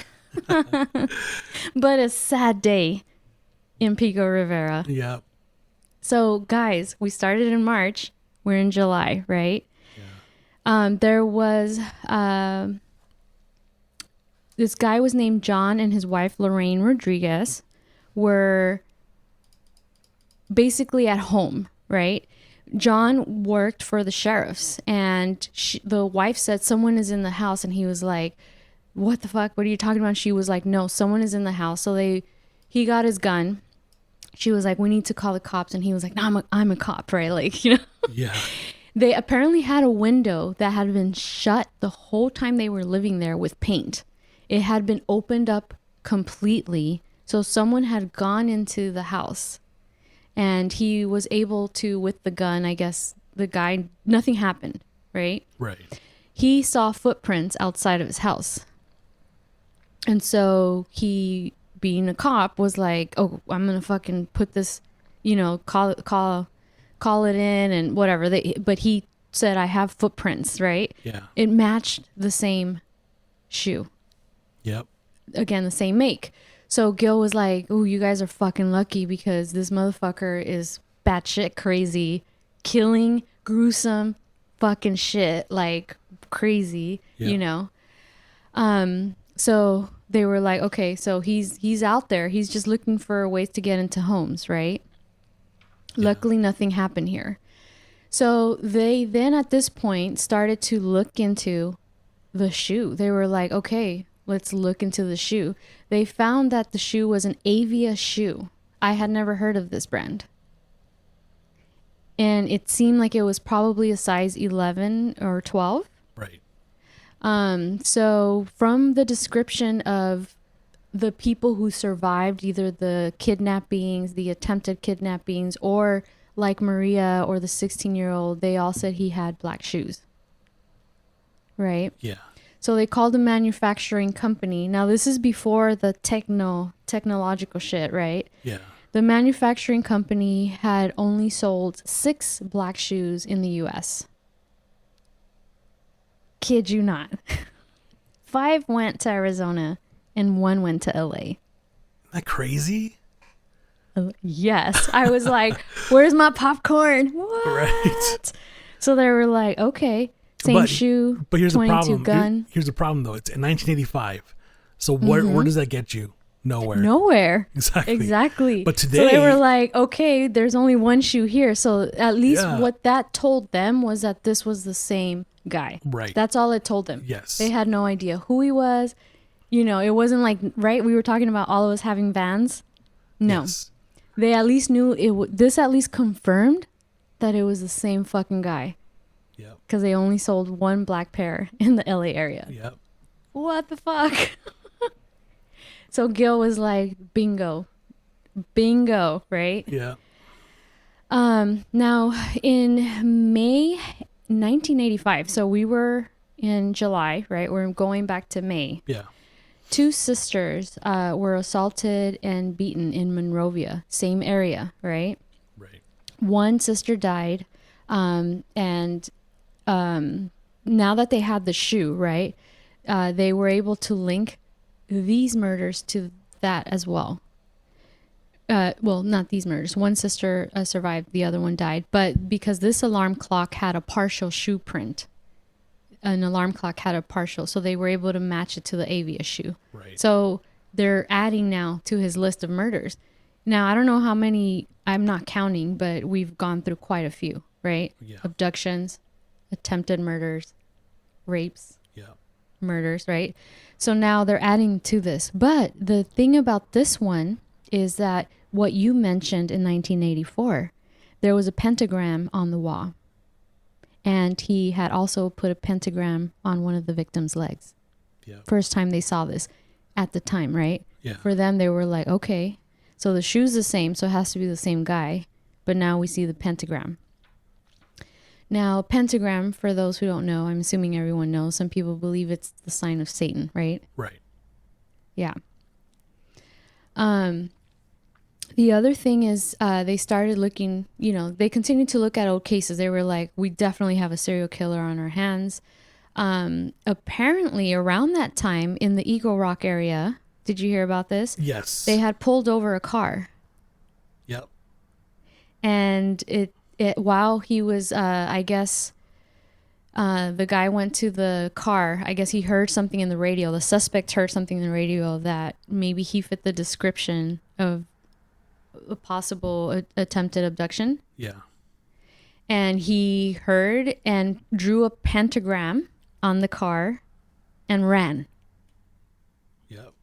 But a sad day in Pico Rivera. Yeah. So, guys, we started in March. We're in July, right? Yeah. There was this guy was named John, and his wife Lorraine Rodriguez were basically at home, right? John worked for the sheriffs, and the wife said someone is in the house, and he was like, what the fuck? What are you talking about? She was like, no, someone is in the house. So he got his gun. She was like, we need to call the cops. And he was like, no, I'm a cop, right? Like, you know? Yeah. They apparently had a window that had been shut the whole time they were living there with paint. It had been opened up completely. So someone had gone into the house, and he was able to, with the gun, I guess the guy, nothing happened, right? Right. He saw footprints outside of his house. And so he, being a cop, was like, oh, I'm going to fucking put this, you know, call it in and whatever. But he said, I have footprints, right? Yeah. It matched the same shoe. Yep. Again, the same make. So Gil was like, oh, you guys are fucking lucky because this motherfucker is batshit crazy, killing gruesome fucking shit, like crazy, you know? So they were like, okay, so he's out there. He's just looking for ways to get into homes, right? Yeah. Luckily, nothing happened here. So they then at this point started to look into the shoe. They were like, okay, let's look into the shoe. They found that the shoe was an Avia shoe. I had never heard of this brand. And it seemed like it was probably a size 11 or 12. Right. So from the description of the people who survived either the kidnappings, the attempted kidnappings, or like Maria or the 16-year-old, they all said he had black shoes. Right? Yeah. So they called a manufacturing company. Now this is before the technological shit, right? Yeah. The manufacturing company had only sold 6 black shoes in the US. Kid you not. 5 went to Arizona and 1 went to LA. Isn't that crazy? Yes. I was like, where's my popcorn? What? Right. So they were like, okay, same shoe, but here's 22 the problem. gun. Here's the problem, though. It's in 1985. So where does that get you? Nowhere. Exactly. But today, so they were like, okay, there's only 1 shoe here. So at least what that told them was that this was the same guy. Right. That's all it told them. Yes. They had no idea who he was. You know, it wasn't like, right? We were talking about all of us having vans. No. Yes. They at least knew this at least confirmed that it was the same fucking guy. Yep. Because they only sold one black pair in the LA area. Yep. What the fuck? So Gil was like, bingo, right? Yeah. Now in May 1985, so we were in July, right? We're going back to May. Yeah. 2 sisters were assaulted and beaten in Monrovia, same area, right? Right. One sister died, and now that they had the shoe, right, they were able to link these murders to that as well. Well, not these murders. One sister survived, the other one died. But because this alarm clock had a partial shoe print, an alarm clock had a partial, so they were able to match it to the Avia shoe. Right. So they're adding now to his list of murders. Now, I don't know how many, I'm not counting, but we've gone through quite a few, right? Yeah. Abductions, attempted murders, rapes, Yeah. murders, right? So now they're adding to this. But the thing about this one is that what you mentioned in 1984, there was a pentagram on the wall. And he had also put a pentagram on one of the victim's legs. Yeah. First time they saw this at the time, right? Yeah. For them, they were like, okay, so the shoe's the same, so it has to be the same guy. But now we see the pentagram. Now, pentagram, for those who don't know, I'm assuming everyone knows, some people believe it's the sign of Satan, right? Right. Yeah. The other thing is they started looking, they continued to look at old cases. They were like, we definitely have a serial killer on our hands. Apparently, around that time in the Eagle Rock area, did you hear about this? Yes. They had pulled over a car. Yep. And it while he was, I guess, the guy went to the car. I guess he heard something in the radio. The suspect heard something in the radio that maybe he fit the description of a possible attempted abduction. Yeah. And he heard and drew a pentagram on the car and ran. Yep.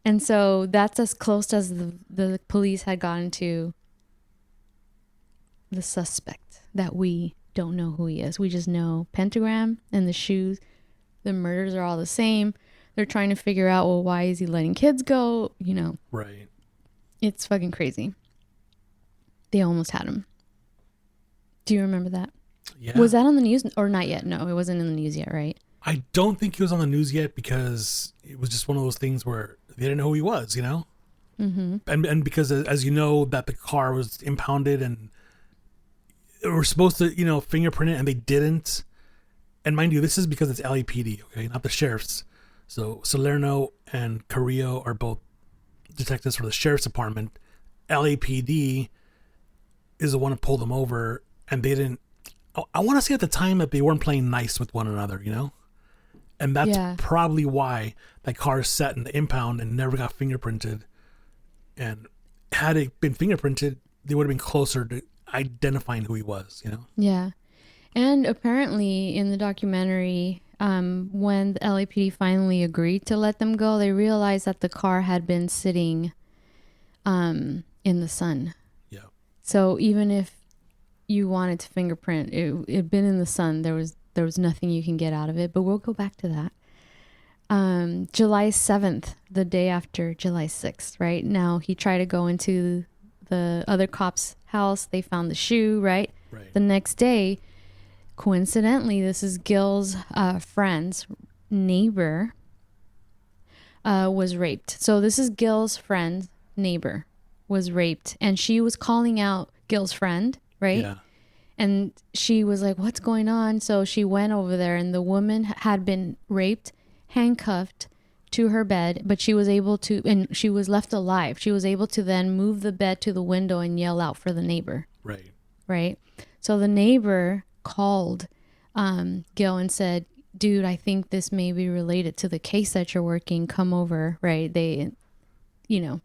And so that's as close as the police had gotten to the suspect, that we don't know who he is. We just know pentagram and the shoes. The murders are all the same. They're trying to figure out, well, why is he letting kids go? Right. It's fucking crazy. They almost had him. Do you remember that? Yeah. Was that on the news or not yet? No, it wasn't in the news yet, right? I don't think he was on the news yet because it was just one of those things where they didn't know who he was, Mm-hmm. And because, as you know, that the car was impounded and they were supposed to, fingerprint it and they didn't. And mind you, this is because it's LAPD, okay, not the sheriffs. So Salerno and Carrillo are both detectives for the sheriff's department. LAPD is the one who pulled them over, and they didn't. I want to say at the time that they weren't playing nice with one another, and that's probably why that car sat in the impound and never got fingerprinted. And had it been fingerprinted, they would have been closer to identifying who he was, Yeah. And apparently in the documentary, when the LAPD finally agreed to let them go, they realized that the car had been sitting in the sun. Yeah. So even if you wanted to fingerprint, it'd been in the sun. There was nothing you can get out of it. But we'll go back to that. July 7th, the day after July 6th, right? Now he tried to go into the other cop's house. They found the shoe, right? Right. The next day, coincidentally, this is Gil's friend's neighbor was raped. So this is Gil's friend's neighbor was raped, and she was calling out Gil's friend, right? Yeah. And she was like, what's going on? So she went over there, and the woman had been raped, handcuffed to her bed, but she was able to, and she was left alive. She was able to then move the bed to the window and yell out for the neighbor. Right. Right. So the neighbor called Gil and said, dude, I think this may be related to the case that you're working. Come over. Right. They, Yeah.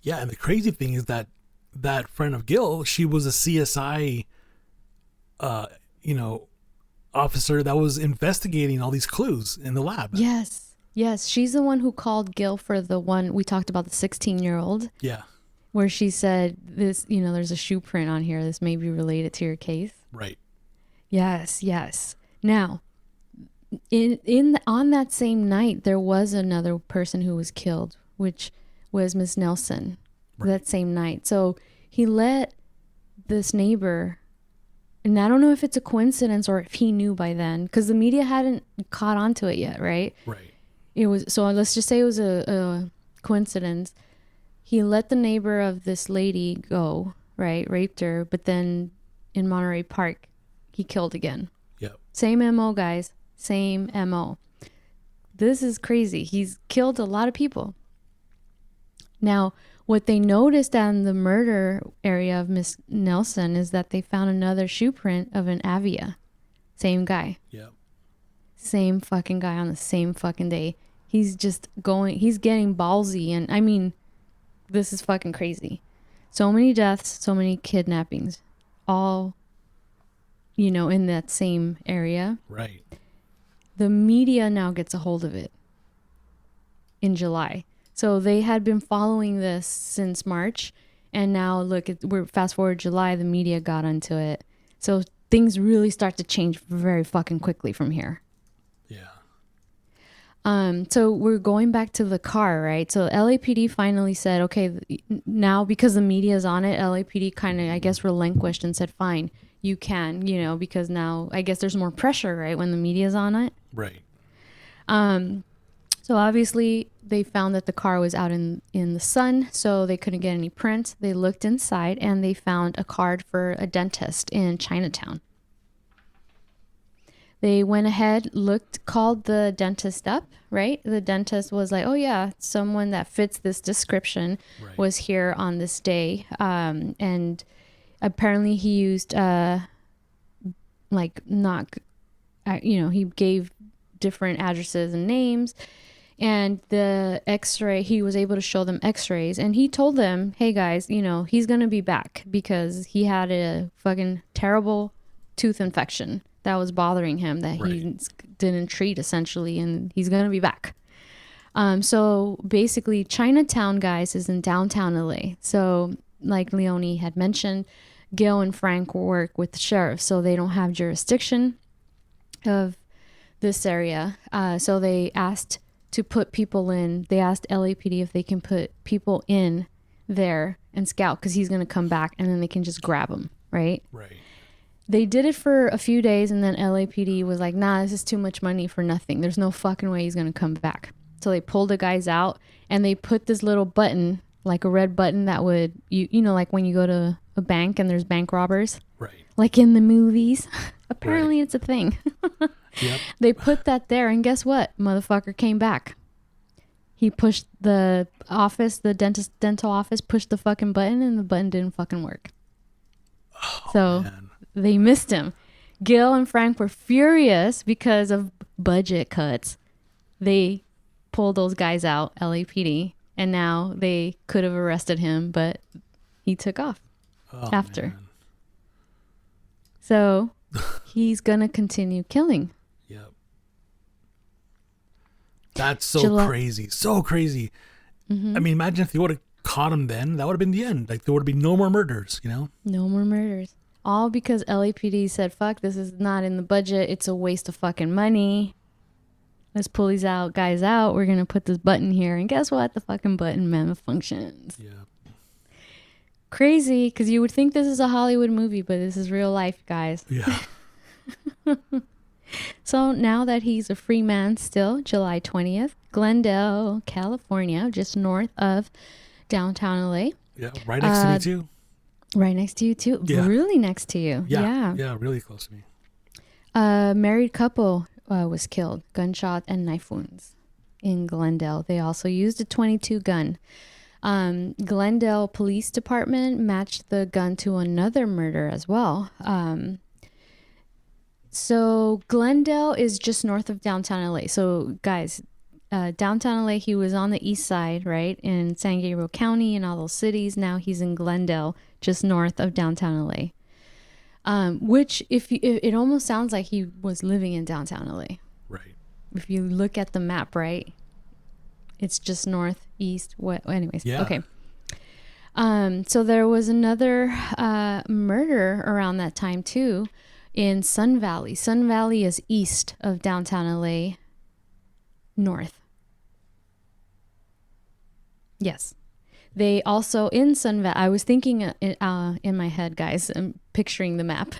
And the crazy thing is that friend of Gil, she was a CSI, officer that was investigating all these clues in the lab. Yes, she's the one who called Gil for the one we talked about, the 16-year-old. Yeah. Where she said, this, there's a shoe print on here. This may be related to your case. Right. Yes. Now, on that same night, there was another person who was killed, which was Miss Nelson. Right. That same night. So he let this neighbor, and I don't know if it's a coincidence or if he knew by then, because the media hadn't caught on to it yet, right? Right. It was, so let's just say it was a coincidence. He let the neighbor of this lady go, right? Raped her, but then in Monterey Park, he killed again. Yep. Same MO, guys. Same MO. This is crazy. He's killed a lot of people. Now, what they noticed on the murder area of Miss Nelson is that they found another shoe print of an Avia. Same guy. Yep. Same fucking guy on the same fucking day. He's getting ballsy. And I mean, this is fucking crazy. So many deaths, so many kidnappings, all, in that same area. Right. The media now gets a hold of it in July. So they had been following this since March. And now look, we're fast forward July, the media got onto it. So things really start to change very fucking quickly from here. Yeah. So we're going back to the car, right? So LAPD finally said, okay, now because the media is on it, LAPD kind of, I guess, relinquished and said, fine, you can, because now I guess there's more pressure, right? When the media's on it. Right. So obviously they found that the car was out in the sun, so they couldn't get any prints. They looked inside and they found a card for a dentist in Chinatown. They went ahead, called the dentist up, right? The dentist was like, oh yeah, someone that fits this description was here on this day. And apparently he used, he gave different addresses and names. And the x-ray, he was able to show them x-rays. And he told them, hey guys, he's going to be back because he had a fucking terrible tooth infection that was bothering him that he didn't treat, essentially, and he's gonna be back. So basically, Chinatown, guys, is in downtown LA. So like Leonie had mentioned, Gil and Frank work with the sheriff, so they don't have jurisdiction of this area. So they asked to put people in. They asked LAPD if they can put people in there and scout, because he's gonna come back, and then they can just grab him, right? Right. They did it for a few days, and then LAPD was like, nah, this is too much money for nothing. There's no fucking way he's going to come back. So they pulled the guys out, and they put this little button, like a red button that would, like when you go to a bank and there's bank robbers. Right. Like in the movies. Apparently it's a thing. Yep. They put that there, and guess what? Motherfucker came back. He pushed the office, the dental office, pushed the fucking button, and the button didn't fucking work. Oh, so... man. They missed him. Gil and Frank were furious because of budget cuts. They pulled those guys out, LAPD, and now they could have arrested him, but he took off after. Man. So he's going to continue killing. Yep. That's so crazy. So crazy. Mm-hmm. I mean, imagine if they would have caught him then. That would have been the end. Like, there would have been no more murders, No more murders. All because LAPD said, fuck, this is not in the budget. It's a waste of fucking money. Let's pull these guys out. We're going to put this button here. And guess what? The fucking button malfunctions. Yeah. Crazy, because you would think this is a Hollywood movie, but this is real life, guys. Yeah. So now that he's a free man still, July 20th, Glendale, California, just north of downtown LA. Yeah, right next to me too. Right next to you too. Yeah. Really next to you. Yeah, really close to me. A married couple was killed, gunshot and knife wounds in Glendale. They also used a .22 gun. Glendale Police Department matched the gun to another murder as well. So Glendale is just north of downtown LA. So guys, downtown LA, he was on the east side, right? In San Gabriel County and all those cities. Now he's in Glendale, just north of downtown LA. Which it almost sounds like he was living in downtown LA. Right. If you look at the map, right? It's just north, east, what? Anyways, Yeah. okay. So there was another murder around that time too, in Sun Valley. Sun Valley is east of downtown LA, north. Yes. They also in Sun Valley. I was thinking in my head, guys. I'm picturing the map.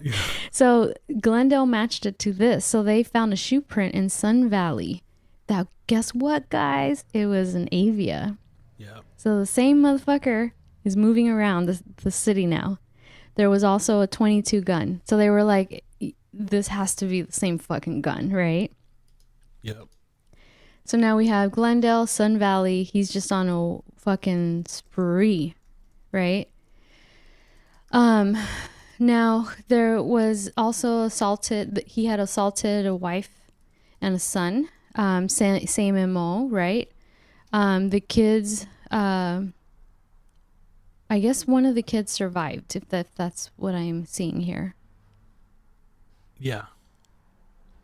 Yeah. So Glendale matched it to this. So they found a shoe print in Sun Valley. Now, guess what, guys? It was an Avia. Yeah. So the same motherfucker is moving around the city now. There was also a 22 gun. So they were like, this has to be the same fucking gun, right? Yep. So now we have Glendale, Sun Valley. He's just on a fucking spree, right? Now there was also assaulted. He had assaulted a wife and a son. Same MO, right? The kids. I guess one of the kids survived. If that's what I'm seeing here. Yeah.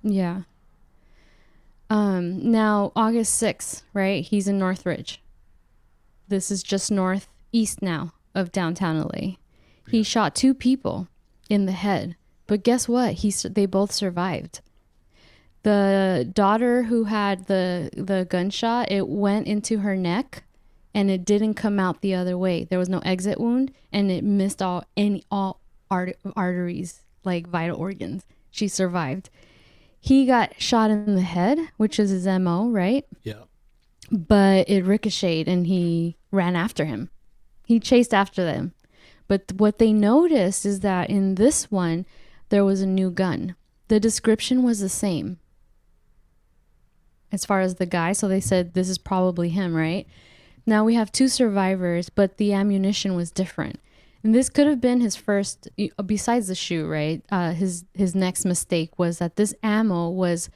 Yeah. Now August 6th, right? He's in Northridge. This is just northeast now of downtown LA. He shot 2 people in the head, but guess what? They both survived. The daughter who had the gunshot, it went into her neck, and it didn't come out the other way. There was no exit wound, and it missed all arteries, like vital organs. She survived. He got shot in the head, which is his MO, right? Yeah. But it ricocheted and he ran after him. He chased after them. But what they noticed is that in this one, there was a new gun. The description was the same as far as the guy. So they said, this is probably him, right? Now we have 2 survivors, but the ammunition was different. And this could have been his first, besides the shoe, right? His next mistake was that this ammo was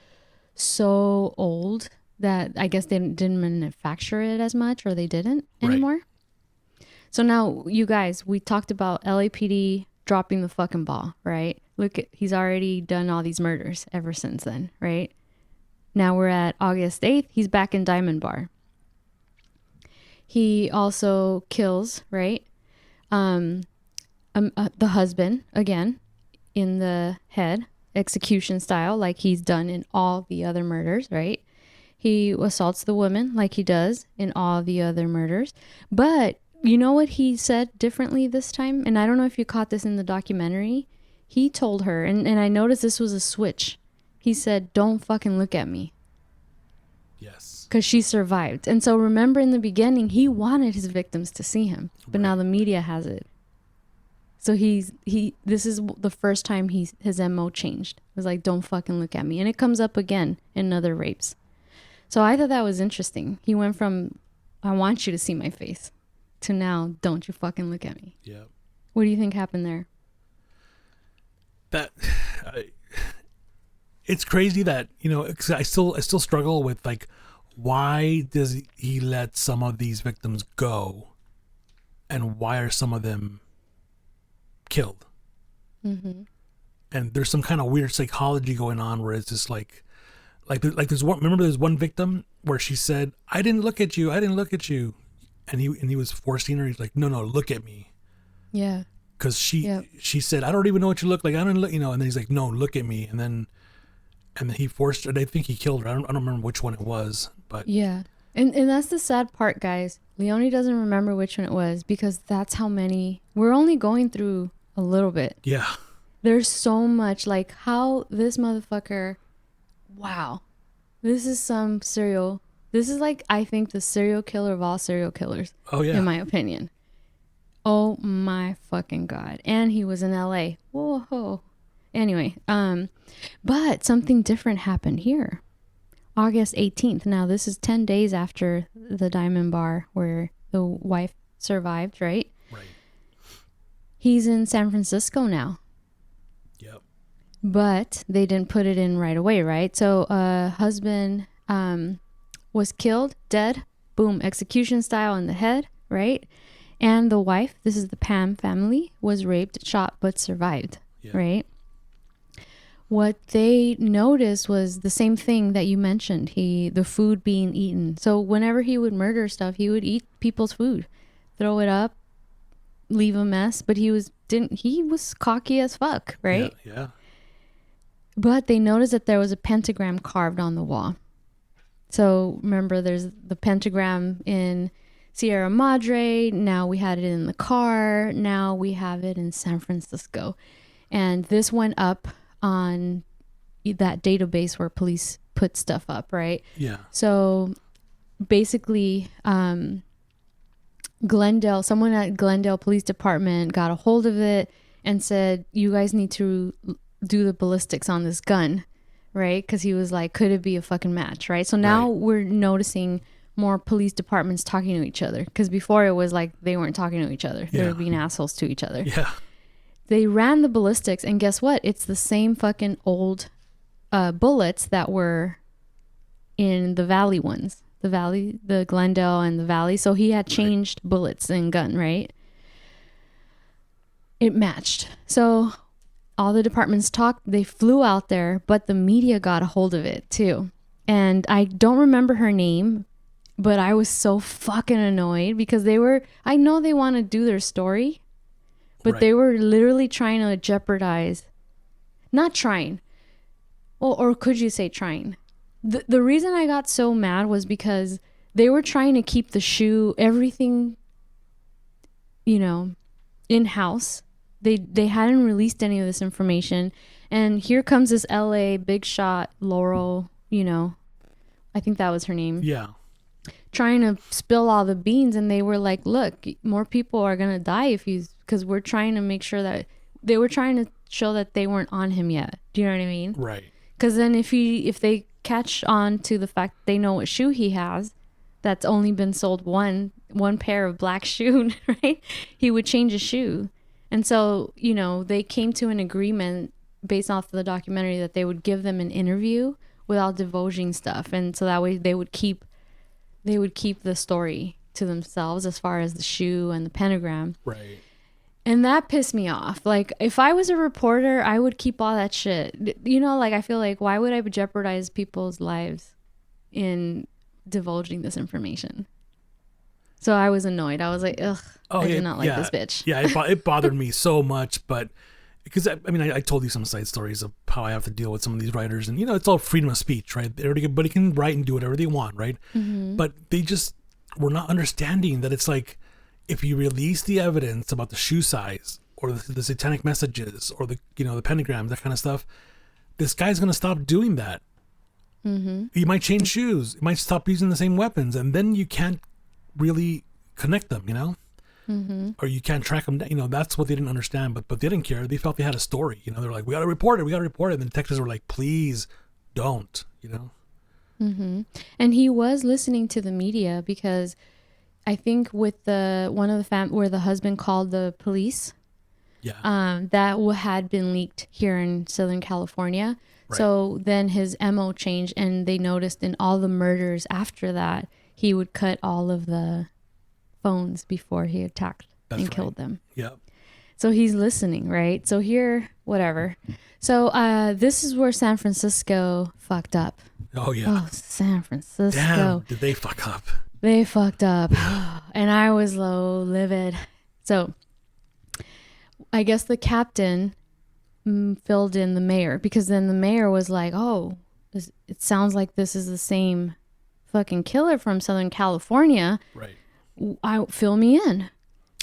so old that I guess they didn't manufacture it as much, or they didn't anymore. Right. So now, you guys, we talked about LAPD dropping the fucking ball, right? Look, he's already done all these murders ever since then, right? Now we're at August 8th. He's back in Diamond Bar. He also kills, right? The husband, again, in the head, execution style, like he's done in all the other murders, right? He assaults the woman like he does in all the other murders. But you know what he said differently this time? And I don't know if you caught this in the documentary. He told her, and I noticed this was a switch. He said, don't fucking look at me. Yes. Because she survived. And so remember in the beginning, he wanted his victims to see him. But now the media has it. So this is the first time his MO changed. It was like, don't fucking look at me. And it comes up again in other rapes. So I thought that was interesting. He went from, I want you to see my face, to now, don't you fucking look at me. Yeah. What do you think happened there? It's crazy that, cause I still struggle with, like, why does he let some of these victims go, and why are some of them killed? Mm-hmm. And there's some kind of weird psychology going on where it's just like there's one. Remember, there's one victim where she said, "I didn't look at you. I didn't look at you," and he was forcing her. He's like, "No, look at me." Yeah. Because she said, "I don't even know what you look like. I don't look," and then he's like, "No, look at me," and then he forced her. I think he killed her. I don't remember which one it was, but yeah. And that's the sad part, guys. Leonie doesn't remember which one it was, because that's how many. We're only going through a little bit. Yeah. There's so much, like how this motherfucker. Wow. This is like, I think, the serial killer of all serial killers. Oh, yeah. In my opinion. Oh my fucking God. And he was in LA. Whoa. Anyway, but something different happened here. August 18th. Now, this is 10 days after the Diamond Bar where the wife survived, right? Right. He's in San Francisco now. Yep. But they didn't put it in right away, right? So husband was killed, dead, boom, execution style in the head, right? And the wife, this is the Pam family, was raped, shot, but survived, right? What they noticed was the same thing that you mentioned, the food being eaten. So whenever he would murder stuff, he would eat people's food, throw it up, leave a mess, but he was cocky as fuck, right? Yeah. But they noticed that there was a pentagram carved on the wall. So remember, there's the pentagram in Sierra Madre. Now we had it in the car. Now we have it in San Francisco. And this went up on that database where police put stuff up, right? Yeah. So basically, someone at Glendale Police Department got a hold of it and said, you guys need to do the ballistics on this gun, right? Because he was like, could it be a fucking match, right? So now we're noticing more police departments talking to each other, because before it was like they weren't talking to each other. They were being assholes to each other. Yeah. They ran the ballistics, and guess what? It's the same fucking old bullets that were in the Valley ones. The Glendale and the Valley. So he had changed bullets and gun, right? It matched. So all the departments talked, they flew out there, but the media got a hold of it too. And I don't remember her name, but I was so fucking annoyed because I know they want to do their story, but they were literally trying to jeopardize, not trying. Well, or could you say trying? The reason I got so mad was because they were trying to keep the shoe, everything, in-house. They hadn't released any of this information. And here comes this LA big shot, Laurel, I think that was her name. Yeah. Trying to spill all the beans. And they were like, look, more people are going to die because we're trying to make sure that they were trying to show that they weren't on him yet. Do you know what I mean? Right. Because then if they catch on to the fact they know what shoe he has, that's only been sold one pair of black shoe, right? He would change a shoe. And so, they came to an agreement based off the documentary that they would give them an interview without divulging stuff. And so that way they would keep the story to themselves as far as the shoe and the pentagram. Right. And that pissed me off. Like, if I was a reporter, I would keep all that shit. I feel like, why would I jeopardize people's lives in divulging this information? So I was annoyed. I was like, ugh, I do not like this bitch. Yeah, it bothered me so much, but because I told you some side stories of how I have to deal with some of these writers, and it's all freedom of speech, right? Everybody can write and do whatever they want, right? Mm-hmm. But they just were not understanding that it's like, if you release the evidence about the shoe size or the satanic messages or the the pentagram, that kind of stuff, this guy's gonna stop doing that. Mm-hmm. He might change shoes. He might stop using the same weapons, and then you can't really connect them, mm-hmm. Or you can't track them down. That's what they didn't understand, but they didn't care. They felt they had a story. They're like, we got to report it. And the detectives were like, please don't. Mm-hmm. And he was listening to the media because I think with one of the where the husband called the police, that had been leaked here in Southern California. Right. So then his MO changed, and they noticed in all the murders after that, he would cut all of the phones before he attacked killed them. Yeah. So he's listening, right? So here, whatever. So this is where San Francisco fucked up. Oh, yeah. Oh, San Francisco. Damn, did they fuck up? They fucked up. And I was livid. So I guess the captain filled in the mayor, because then the mayor was like, oh, it sounds like this is the same fucking killer from Southern California. Right. Fill me in.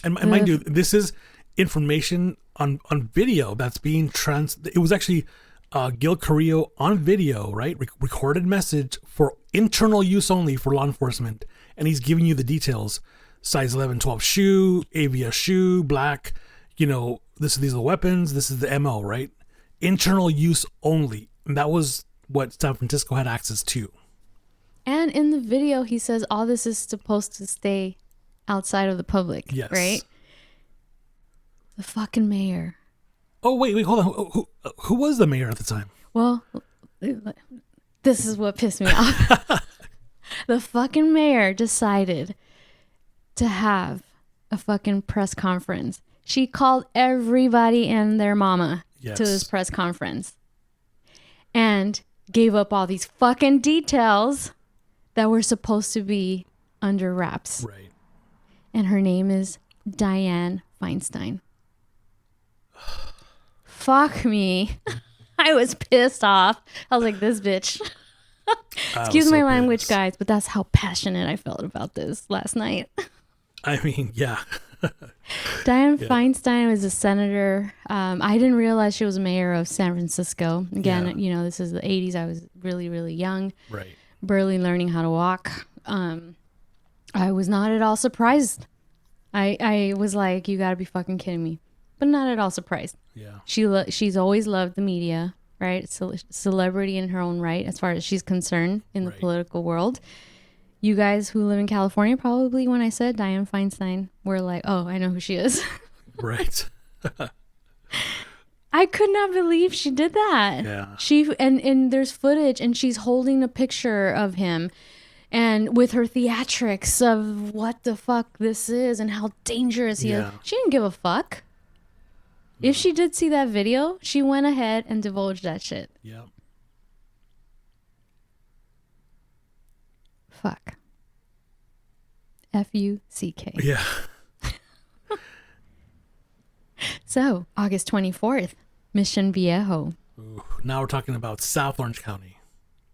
And mind you, this is information on video that's being it was actually Gil Carrillo on video, right? Recorded message for internal use only for law enforcement. And he's giving you the details. Size 11, 12 shoe, AVS shoe, black, these are the weapons. This is the MO, right? Internal use only. And that was what San Francisco had access to. And in the video, he says all this is supposed to stay outside of the public, right? The fucking mayor. Oh, wait, hold on. Who was the mayor at the time? Well, this is what pissed me off. The fucking mayor decided to have a fucking press conference. She called everybody and their mama Yes. to this press conference and gave up all these fucking details that were supposed to be under wraps. Right. And her name is Dianne Feinstein. Fuck me. I was pissed off. I was like, this bitch. Excuse my language, guys, but that's how passionate I felt about this last night. I mean, yeah. Dianne Feinstein was a senator. I didn't realize she was mayor of San Francisco. Again, you know, this is the 80s. I was really, really young. Right. Barely learning how to walk. I was not at all surprised. I was like, you gotta be fucking kidding me. But not at all surprised. Yeah. She's always loved the media, right? Celebrity in her own right, as far as she's concerned in the political world. You guys who live in California, probably when I said Dianne Feinstein, were like, oh, I know who she is. Right. I could not believe she did that. Yeah. And there's footage, and she's holding a picture of him, and with her theatrics of what the fuck this is and how dangerous he is. She didn't give a fuck. No. If she did see that video, she went ahead and divulged that shit. Yep. Fuck. F-U-C-K. Yeah. So, August 24th, Mission Viejo. Ooh, now we're talking about South Orange County.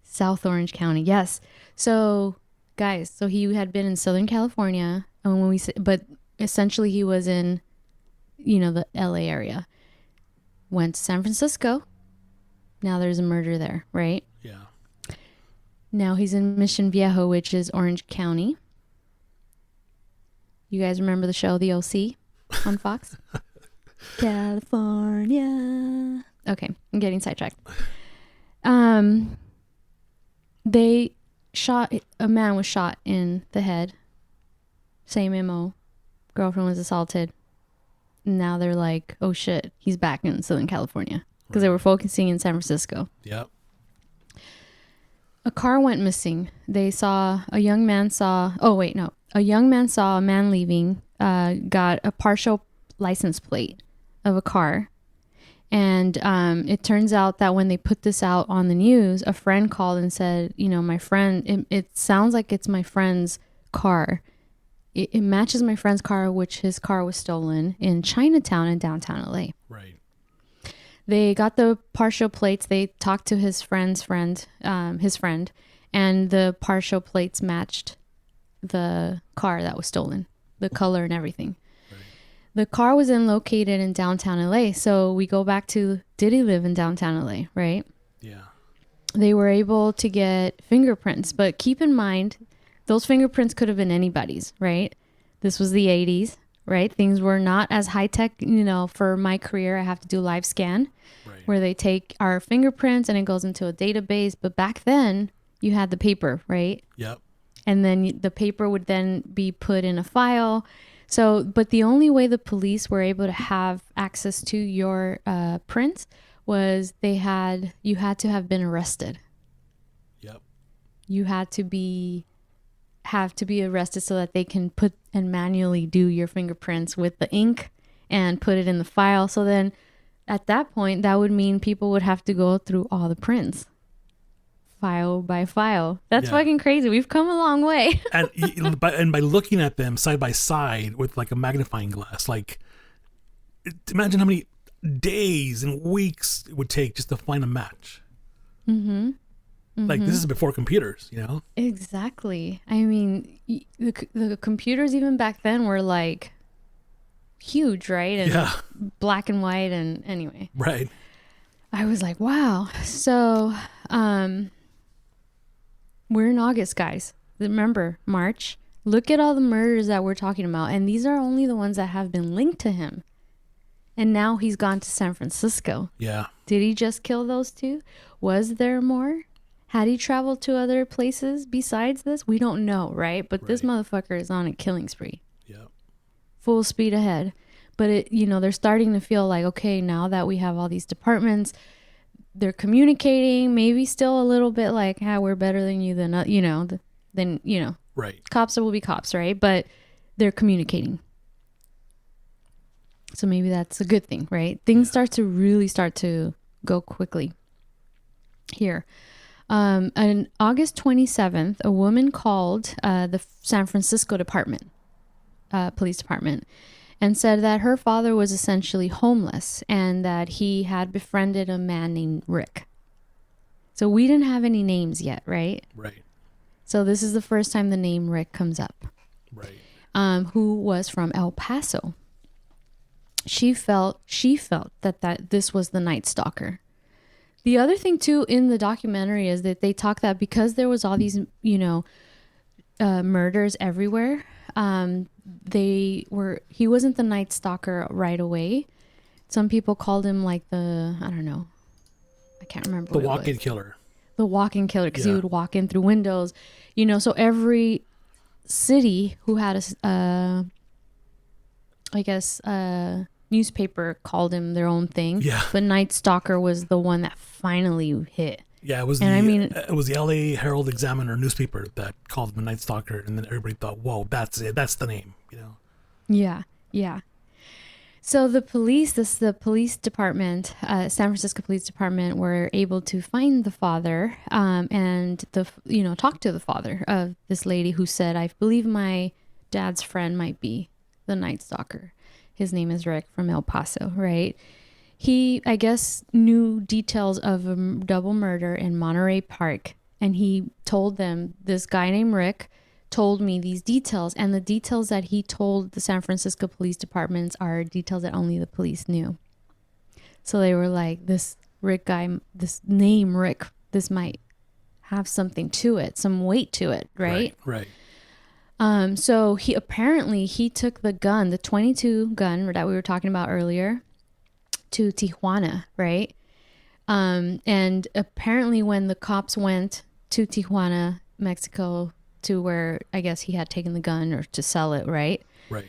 South Orange County, yes. So, guys, so he had been in Southern California, and but essentially he was in, you know, the LA area. Went to San Francisco. Now there's a murder there, right? Yeah. Now he's in Mission Viejo, which is Orange County. You guys remember the show The OC on Fox? California. Okay, I'm getting sidetracked. A man was shot in the head. Same MO. Girlfriend was assaulted. Now they're like, oh shit, he's back in Southern California. Because they were focusing in San Francisco. Yep. A car went missing. A young man saw a man leaving, got a partial license plate of a car. And it turns out that when they put this out on the news, a friend called and said, you know, my friend, it sounds like it's my friend's car. It matches my friend's car, which his car was stolen in Chinatown in downtown LA. Right. They got the partial plates. They talked to his friend, and the partial plates matched the car that was stolen, the color and everything. Right. The car was then located in downtown LA. So we go back to, did he live in downtown LA, right? Yeah. They were able to get fingerprints, but keep in mind, those fingerprints could have been anybody's, right? This was the 80s, right? Things were not as high tech, you know, for my career, I have to do live scan, where they take our fingerprints and it goes into a database. But back then you had the paper, right? Yep. And then the paper would then be put in a file. So, but the only way the police were able to have access to your prints was you had to have been arrested. Yep. You had to have to be arrested so that they can put and manually do your fingerprints with the ink and put it in the file. So then at that point, that would mean people would have to go through all the prints file by file. That's fucking crazy. We've come a long way. and by looking at them side by side with like a magnifying glass, like imagine how many days and weeks it would take just to find a match. Mm-hmm. Like, this is before computers, you know? Exactly. I mean, the computers even back then were like huge, right? And black and white, and anyway. Right. I was like, wow. So, we're in August, guys. Remember, March. Look at all the murders that we're talking about. And these are only the ones that have been linked to him. And now he's gone to San Francisco. Yeah. Did he just kill those two? Was there more? Had he traveled to other places besides this? We don't know, right? But this motherfucker is on a killing spree. Yeah. Full speed ahead. But they're starting to feel like, okay, now that we have all these departments, they're communicating, maybe still a little bit like, we're better than you, Right. Cops will be cops, right? But they're communicating. So maybe that's a good thing, right? Things start to go quickly here. On August 27th, a woman called the San Francisco police department, and said that her father was essentially homeless and that he had befriended a man named Rick. So we didn't have any names yet, right? Right. So this is the first time the name Rick comes up. Right. Who was from El Paso. She felt that this was the Night Stalker. The other thing too in the documentary is that they talk that because there was all these, murders everywhere, he wasn't the Night Stalker right away. Some people called him like I can't remember. The walk-in killer. The walk-in killer, because he would walk in through windows, so every city who had a newspaper called him their own thing. Yeah. But Night Stalker was the one that finally hit. Yeah, it was it was the LA Herald Examiner newspaper that called him the Night Stalker, and then everybody thought, "Whoa, that's it. That's the name." Yeah, yeah. So the police department, San Francisco Police Department, were able to find the father, and talk to the father of this lady who said, "I believe my dad's friend might be the Night Stalker. His name is Rick from El Paso," right? He, I guess, knew details of a double murder in Monterey Park, and he told them, this guy named Rick told me these details, and the details that he told the San Francisco Police Departments are details that only the police knew. So they were like, this Rick guy, this name Rick, this might have something to it, some weight to it, right? Right. So he took the gun, the 22 gun that we were talking about earlier, to Tijuana, right? And apparently when the cops went to Tijuana, Mexico, to where I guess he had taken the gun or to sell it, right? Right.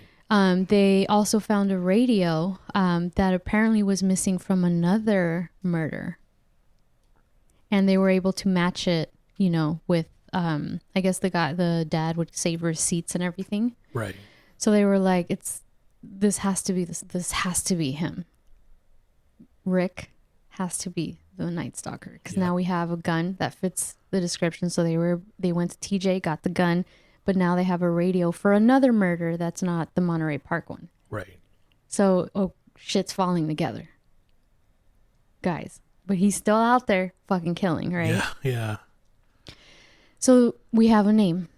They also found a radio that apparently was missing from another murder. And they were able to match it, with, I guess the dad would save receipts and everything. Right. So they were like, this has to be him. Rick has to be the Night Stalker, because now we have a gun that fits the description. So they went to TJ, got the gun, but now they have a radio for another murder that's not the Monterey Park one. Right. So shit's falling together, guys. But he's still out there fucking killing, right? Yeah. Yeah. So we have a name.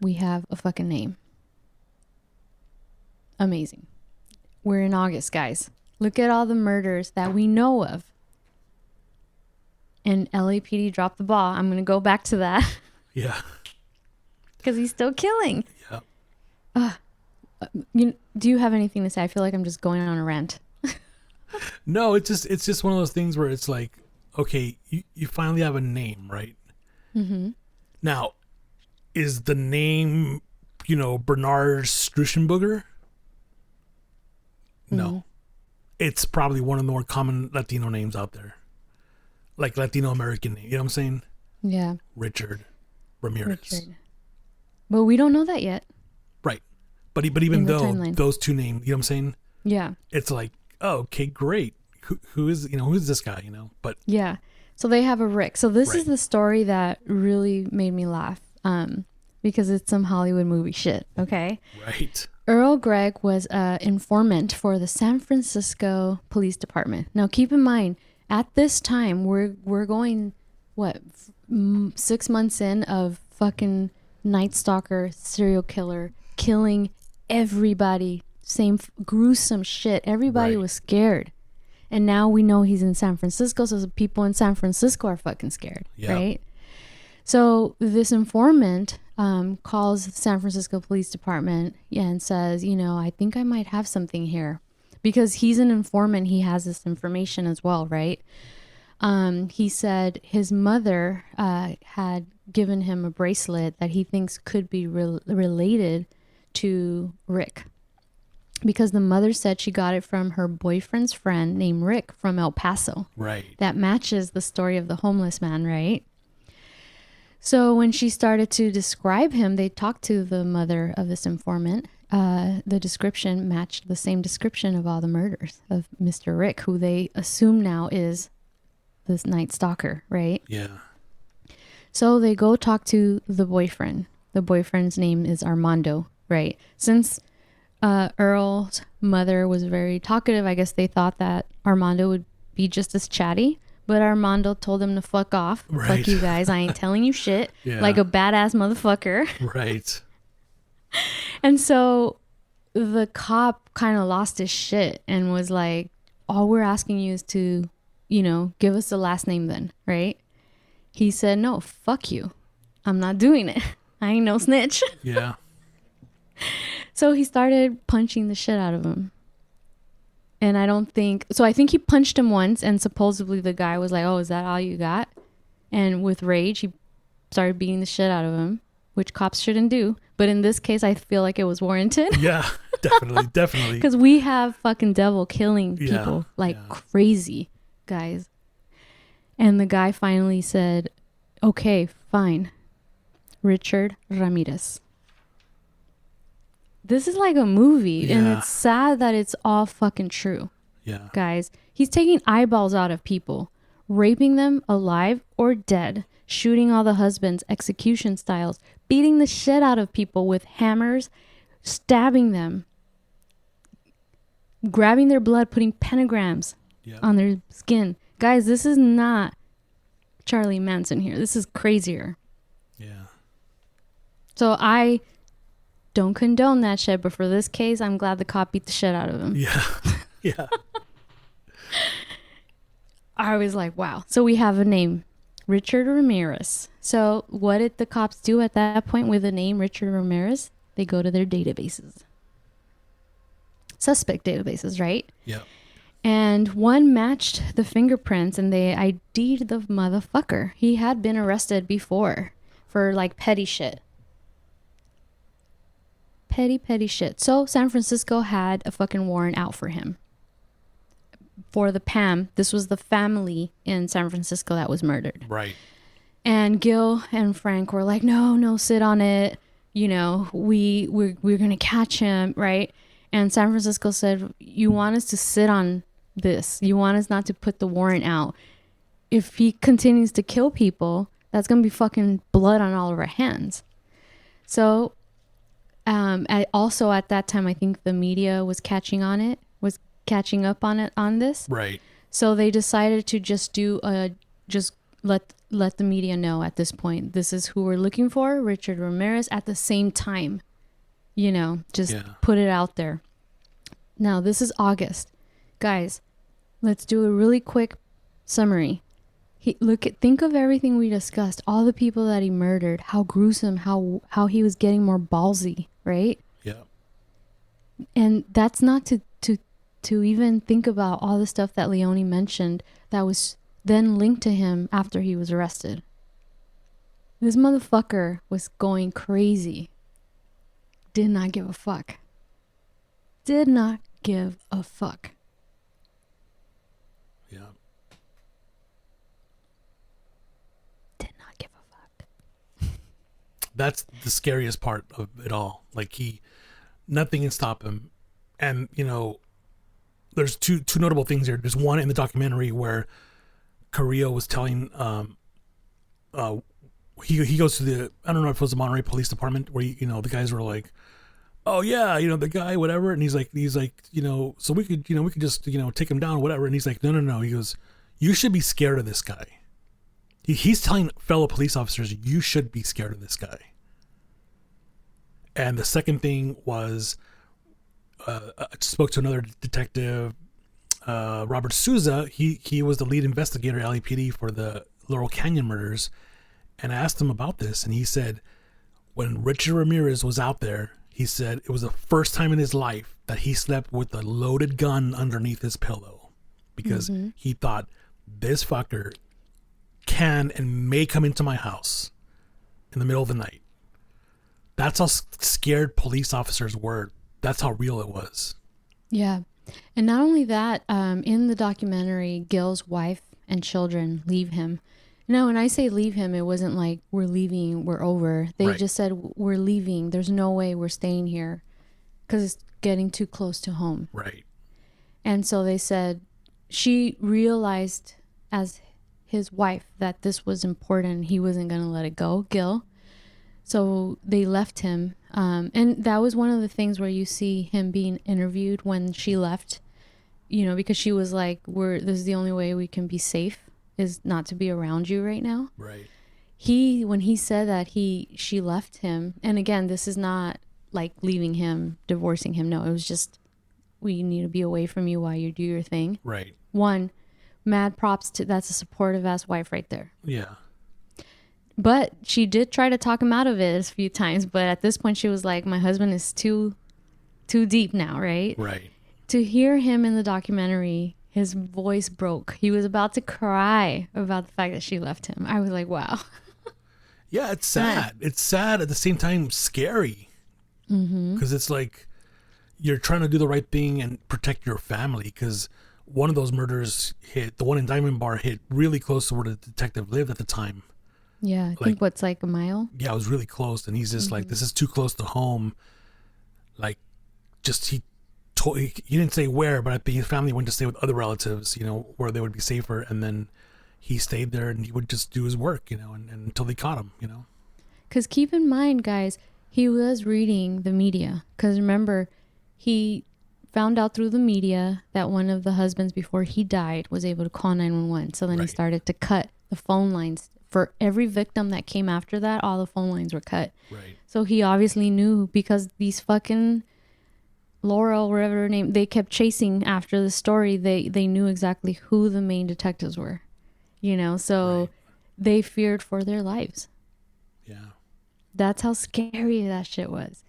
We have a fucking name. Amazing. We're in August, guys. Look at all the murders that we know of. And LAPD dropped the ball. I'm going to go back to that. Yeah. Because he's still killing. Yeah. Do you have anything to say? I feel like I'm just going on a rant. No, it's just one of those things where it's like, okay, you finally have a name, right? Mm-hmm. Now, is the name, Bernard Strusenbooger? No. Mm-hmm. It's probably one of the more common Latino names out there. Like Latino American name. You know what I'm saying? Yeah. Richard Ramirez. But we don't know that yet. Right. But even though those two names, you know what I'm saying? Yeah. It's like, oh, okay, great. Who's this guy, But yeah. So they have a Rick. So this is the story that really made me laugh. Because it's some Hollywood movie shit, okay? Right. Earl Gregg was an informant for the San Francisco Police Department. Now, keep in mind, at this time, we're going, 6 months in of fucking Night Stalker, serial killer, killing everybody, same gruesome shit. Everybody was scared. And now we know he's in San Francisco, so the people in San Francisco are fucking scared, right? So this informant calls San Francisco Police Department and says, I think I might have something here. Because he's an informant, he has this information as well, right? He said his mother had given him a bracelet that he thinks could be related to Rick. Because the mother said she got it from her boyfriend's friend named Rick from El Paso. Right. That matches the story of the homeless man, right? So when she started to describe him, they talked to the mother of this informant, the description matched the same description of all the murders of Mr. Rick, who they assume now is this Night Stalker, right? Yeah. So they go talk to the boyfriend. The boyfriend's name is Armando, right? Since Earl's mother was very talkative, I guess they thought that Armando would be just as chatty. But Armando told them to fuck off. Right. Fuck you guys. I ain't telling you shit. Yeah. Like a badass motherfucker. Right. And so the cop kind of lost his shit and was like, all we're asking you is to, give us the last name then, right? He said, no, fuck you. I'm not doing it. I ain't no snitch. Yeah. So he started punching the shit out of him. And I think he punched him once, and supposedly the guy was like, oh, is that all you got? And with rage, he started beating the shit out of him, which cops shouldn't do. But in this case, I feel like it was warranted. Yeah, definitely. Because we have fucking devil killing people crazy, guys. And the guy finally said, okay, fine. Richard Ramirez. This is like a movie, and it's sad that it's all fucking true. Yeah. Guys, he's taking eyeballs out of people, raping them alive or dead, shooting all the husbands, execution styles, beating the shit out of people with hammers, stabbing them, grabbing their blood, putting pentagrams on their skin. Guys, this is not Charlie Manson here. This is crazier. Yeah. So I don't condone that shit, but for this case, I'm glad the cop beat the shit out of him. Yeah. Yeah. I was like, wow. So we have a name, Richard Ramirez. So what did the cops do at that point with the name Richard Ramirez? They go to their databases. Suspect databases, right? Yeah. And one matched the fingerprints, and they ID'd the motherfucker. He had been arrested before for like petty shit. Petty shit. So San Francisco had a fucking warrant out for him. For the Pam, this was the family in San Francisco that was murdered. Right. And Gil and Frank were like, no, sit on it. We're going to catch him, right? And San Francisco said, you want us to sit on this. You want us not to put the warrant out. If he continues to kill people, that's going to be fucking blood on all of our hands. So also at that time, I think the media was catching up on this. Right. So they decided to just let the media know at this point, this is who we're looking for, Richard Ramirez, at the same time, put it out there. Now, this is August. Guys, let's do a really quick summary. Think of everything we discussed, all the people that he murdered, how gruesome, how he was getting more ballsy, right? Yeah. And that's not to even think about all the stuff that Leone mentioned that was then linked to him after he was arrested. This motherfucker was going crazy. Did not give a fuck. Did not give a fuck. Yeah. Did not give a fuck. That's the scariest part of it all. Like nothing can stop him. And, there's two notable things here. There's one in the documentary where Carrillo was telling, he goes to I don't know if it was the Monterey Police Department where, the guys were like, oh yeah, the guy, whatever. And he's like, so we could just, take him down, whatever. And he's like, no. He goes, you should be scared of this guy. He's telling fellow police officers, you should be scared of this guy. And the second thing was, I spoke to another detective, Robert Souza. He was the lead investigator at LAPD for the Laurel Canyon murders. And I asked him about this, and he said, when Richard Ramirez was out there, he said it was the first time in his life that he slept with a loaded gun underneath his pillow because he thought, this fucker can and may come into my house in the middle of the night. That's how scared police officers were. That's how real it was. Yeah. And not only that, in the documentary, Gil's wife and children leave him. No, when I say leave him, it wasn't like we're leaving, we're over. They just said, we're leaving. There's no way we're staying here. because it's getting too close to home. Right. And so they said she realized as his wife that this was important. He wasn't going to let it go, Gil. So they left him. And that was one of the things where you see him being interviewed when she left, you know, because she was like, this is the only way we can be safe is not to be around you right now. Right. When he said that she left him, and again, this is not like leaving him, divorcing him. No, it was just, we need to be away from you while you do your thing. Right. One, mad props to, that's a supportive ass wife right there. Yeah. But she did try to talk him out of it a few times. But at this point, she was like, my husband is too deep now, right? Right. To hear him in the documentary, his voice broke. He was about to cry about the fact that she left him. I was like, wow. Yeah, it's sad. It's sad at the same time scary. Because it's like you're trying to do the right thing and protect your family. Because one of those murders hit, the one in Diamond Bar hit really close to where the detective lived at the time. Yeah, I think what's like a mile? Yeah, it was really close. And he's just like, this is too close to home. Like, just he didn't say where, but I think his family went to stay with other relatives, you know, where they would be safer. And then he stayed there and he would just do his work, you know, and until they caught him, you know. Because keep in mind, guys, he was reading the media. Because remember, he found out through the media that one of the husbands before he died was able to call 911. So then he started to cut the phone lines. For every victim that came after that, all the phone lines were cut. Right. So he obviously knew, because these fucking Laurel, whatever her name, they kept chasing after the story. They knew exactly who the main detectives were, you know, so they feared for their lives. Yeah. That's how scary that shit was.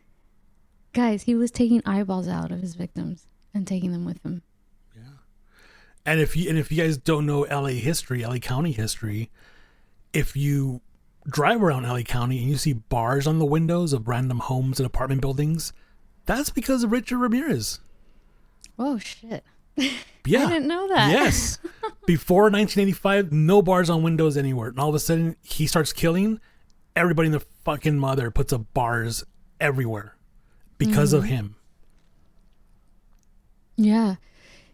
Guys, he was taking eyeballs out of his victims and taking them with him. Yeah. And if you guys don't know LA history, LA County history, if you drive around LA County and you see bars on the windows of random homes and apartment buildings, that's because of Richard Ramirez. Oh, shit. Yeah. I didn't know that. Yes. Before 1985, no bars on windows anywhere. And all of a sudden, he starts killing. Everybody in the fucking mother puts up bars everywhere because of him. Yeah.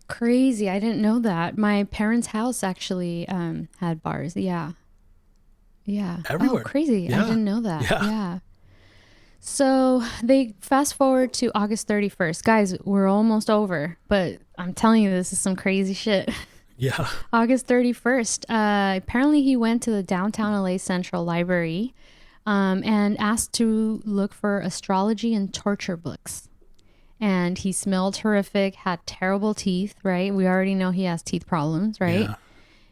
Crazy. I didn't know that. My parents' house actually had bars. Yeah. Yeah. Everywhere. Oh, crazy. Yeah. I didn't know that. Yeah. Yeah. So they fast forward to August 31st. Guys, we're almost over, but I'm telling you, this is some crazy shit. Yeah. August 31st. Apparently he went to the downtown LA Central Library and asked to look for astrology and torture books. And he smelled horrific, had terrible teeth, right? We already know he has teeth problems, right? Yeah.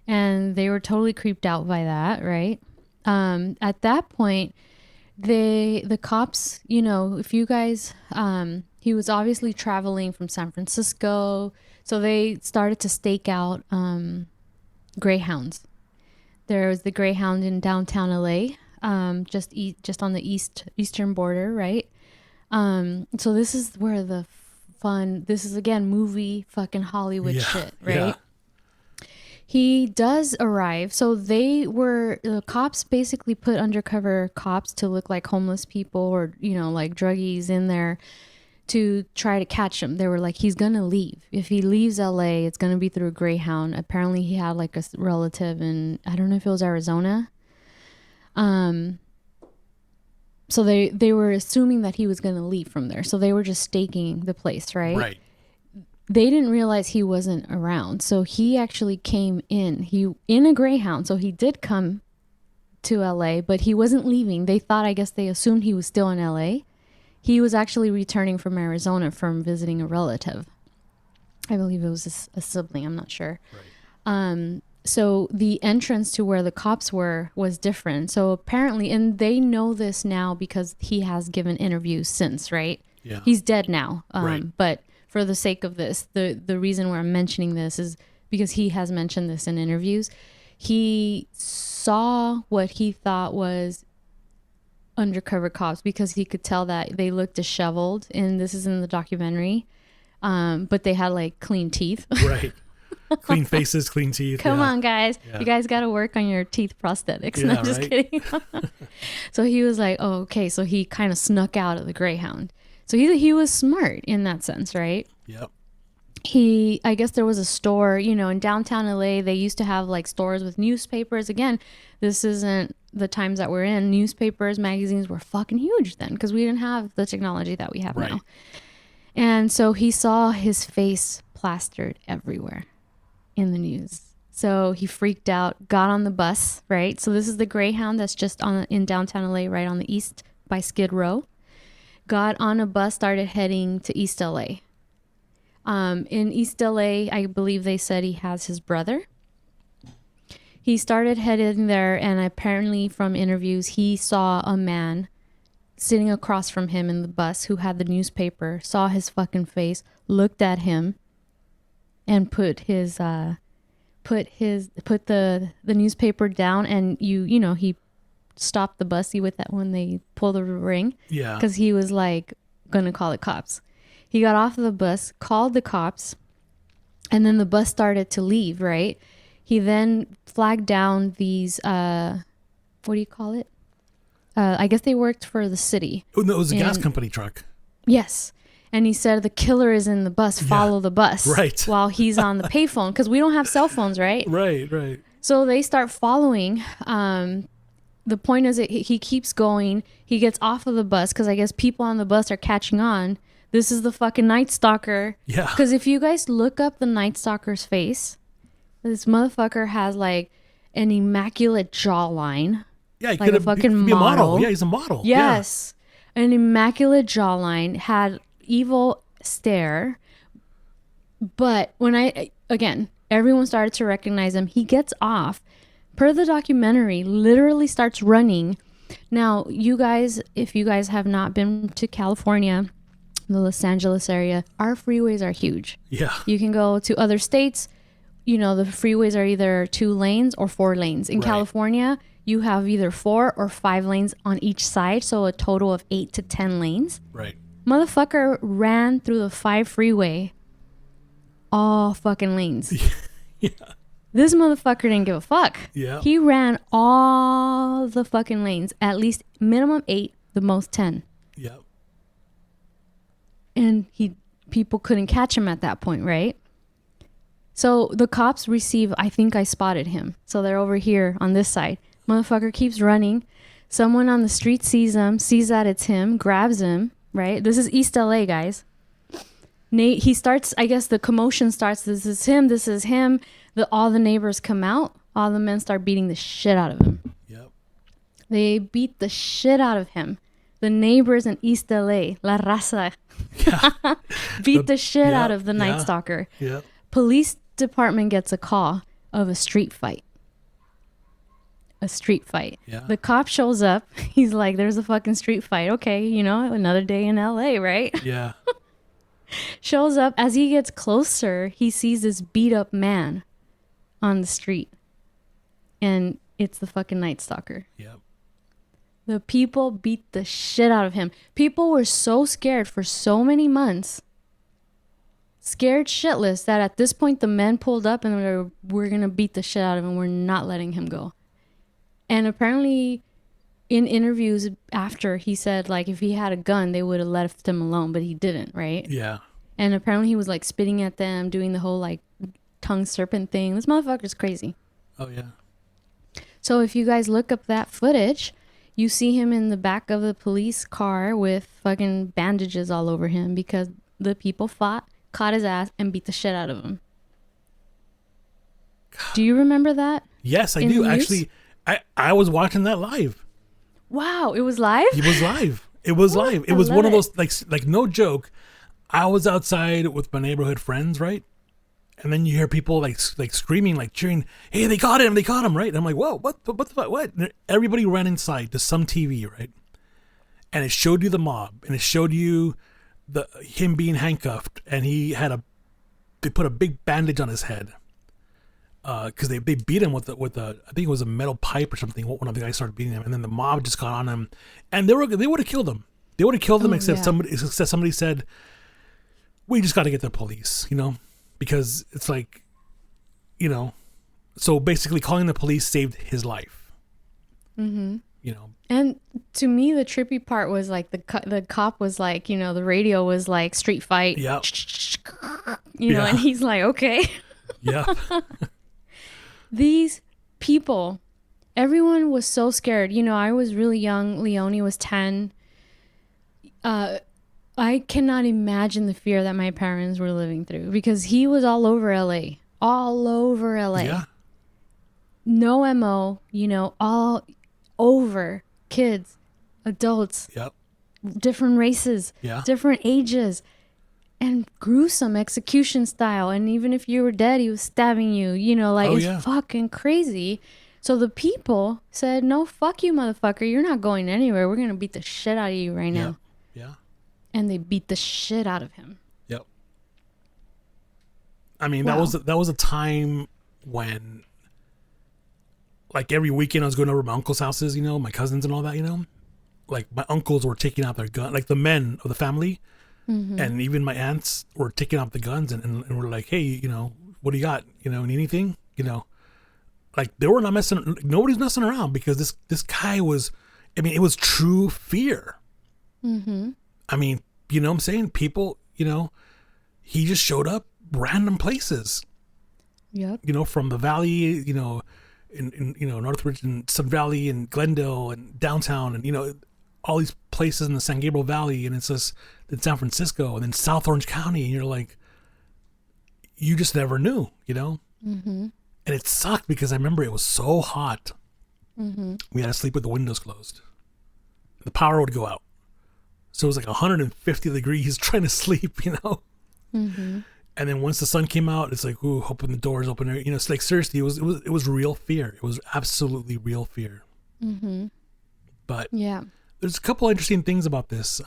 And they were totally creeped out by that, right? At that point, the cops, you know, if you guys, he was obviously traveling from San Francisco, so they started to stake out Greyhounds. There was the Greyhound in downtown LA, just on the eastern border, right? So this is where the fun, this is again movie fucking Hollywood shit, right? Yeah. He does arrive. So the cops basically put undercover cops to look like homeless people or, you know, like druggies in there to try to catch him. They were like, he's going to leave. If he leaves LA, it's going to be through a Greyhound. Apparently he had like a relative in, I don't know if it was Arizona. So they were assuming that he was going to leave from there. So they were just staking the place, right? Right. They didn't realize he wasn't around. So he actually came in a Greyhound. So he did come to LA, but he wasn't leaving. They thought, I guess they assumed he was still in LA. He was actually returning from Arizona from visiting a relative. I believe it was a sibling. I'm not sure. Right. So the entrance to where the cops were was different. So apparently, and they know this now because he has given interviews since, right? Yeah. He's dead now. Right. But for the sake of this, the reason why I'm mentioning this is because he has mentioned this in interviews. He saw what he thought was undercover cops because he could tell that they looked disheveled, and this is in the documentary, but they had like clean teeth. Right. Clean faces, clean teeth. Come yeah. on, guys. Yeah. You guys got to work on your teeth prosthetics. Yeah, No, I'm just right? kidding. So he was like, oh, okay. So he kind of snuck out of the Greyhound. So he was smart in that sense, right? Yep. I guess there was a store, in downtown LA. They used to have like stores with newspapers. Again, this isn't the times that we're in. Newspapers, magazines were fucking huge then because we didn't have the technology that we have Right. now. And so he saw his face plastered everywhere in the news. So he freaked out, got on the bus, right? So this is the Greyhound that's just in downtown LA, right on the east by Skid Row. Got on a bus, started heading to East LA. In East LA, I believe they said he has his brother. He started heading there, and apparently from interviews, he saw a man sitting across from him in the bus who had the newspaper, saw his fucking face, looked at him, and put the newspaper down, and he stopped the bus with that when they pulled the ring. Yeah. Because he was like gonna call the cops. He got off of the bus, called the cops, and then the bus started to leave, right? He then flagged down these, what do you call it? I guess they worked for the city. Oh, no, it was a gas company truck. Yes. And he said, the killer is in the bus, follow the bus. Right. While he's on the payphone, because we don't have cell phones, right? Right. So they start following. The point is he keeps going. He gets off of the bus because I guess people on the bus are catching on. This is the fucking Night Stalker. Yeah. Because if you guys look up the Night Stalker's face, this motherfucker has like an immaculate jawline. Yeah, he like could a fucking be a model. model. Yeah, he's a model. Yes. An immaculate jawline, had evil stare. But again, everyone started to recognize him. He gets off. Per the documentary, literally starts running. Now, you guys, if you guys have not been to California, the Los Angeles area, our freeways are huge. Yeah. You can go to other states, the freeways are either 2 lanes or 4 lanes. In Right. California, you have either 4 or 5 lanes on each side, so a total of 8 to 10 lanes. Right. Motherfucker ran through the 5 freeway, all fucking lanes. Yeah. This motherfucker didn't give a fuck. Yeah. He ran all the fucking lanes, at least minimum 8, the most 10. Yeah. And people couldn't catch him at that point, right? So the cops I think I spotted him. So they're over here on this side. Motherfucker keeps running. Someone on the street sees him, sees that it's him, grabs him, right? This is East LA, guys. He starts, I guess the commotion starts. This is him. All the neighbors come out. All the men start beating the shit out of him. Yep. They beat the shit out of him. The neighbors in East LA, La Raza, beat the shit out of the Night Stalker. Yeah. Police department gets a call of a street fight. Yeah. The cop shows up. He's like, there's a fucking street fight. Okay, another day in LA, right? Yeah. Shows up. As he gets closer, he sees this beat up man on the street. And it's the fucking Night Stalker. Yep. The people beat the shit out of him. People were so scared for so many months. Scared shitless that at this point the men pulled up and we're going to beat the shit out of him. We're not letting him go. And apparently in interviews after, he said like if he had a gun, they would have left him alone, but he didn't, right? Yeah. And apparently he was like spitting at them, doing the whole like tongue serpent thing. This motherfucker's crazy. Oh, yeah. So if you guys look up that footage, you see him in the back of the police car with fucking bandages all over him because the people caught his ass, and beat the shit out of him. God. Do you remember that? Yes, I do. Actually, I was watching that live. Wow, it was live? It was live. It was live. It was one of those, like no joke. I was outside with my neighborhood friends, right? And then you hear people like screaming, like cheering, "Hey, they got him, right?" And I'm like, "Whoa, what the fuck? What?" And everybody ran inside to some TV, right? And it showed you the mob, and it showed you him being handcuffed, and they put a big bandage on his head, because they beat him with a I think it was a metal pipe or something. One of the guys started beating him, and then the mob just got on him, and they would have killed him. They would have killed him, except somebody said, "We just got to get the police," because it's like you know, so basically calling the police saved his life. Mm-hmm. You know. And to me, the trippy part was like the cop was like, you know, the radio was like street fight. Yeah. You know, and he's like, okay. Yeah. These people, everyone was so scared. You know, I was really young. Leonie was 10. I cannot imagine the fear that my parents were living through because he was all over LA. All over LA. Yeah. No MO, you know, all over kids, adults, Yep. different races, Yeah. different ages, and gruesome execution style. And even if you were dead, he was stabbing you, you know, like it's fucking crazy. So the people said, no, fuck you, motherfucker. You're not going anywhere. We're going to beat the shit out of you right now. Yeah. And they beat the shit out of him. Yep. I mean, Wow. that was a time when, like, every weekend I was going over to my uncle's houses, you know, my cousins and all that, you know. Like, my uncles were taking out their gun, like the men of the family, and even my aunts were taking out the guns and were like, hey, you know, what do you got? You know, need anything? You know, like they were not messing. Nobody's messing around because this guy was. I mean, it was true fear. Mm-hmm. I mean, you know what I'm saying? People, you know, he just showed up random places. Yep. You know, from the valley, you know, in you know, Northridge and Sun Valley and Glendale and downtown and, you know, all these places in the San Gabriel Valley, and it's just in San Francisco and then South Orange County, and you're like, you just never knew, you know? Mm-hmm. And it sucked because I remember it was so hot. Mm-hmm. We had to sleep with the windows closed. The power would go out. So it was like 150 degrees trying to sleep, you know? Mm-hmm. And then once the sun came out, it's like, ooh, open the doors, open it. You know, it's like, seriously, it was real fear. It was absolutely real fear. Mm-hmm. But yeah, there's a couple interesting things about this.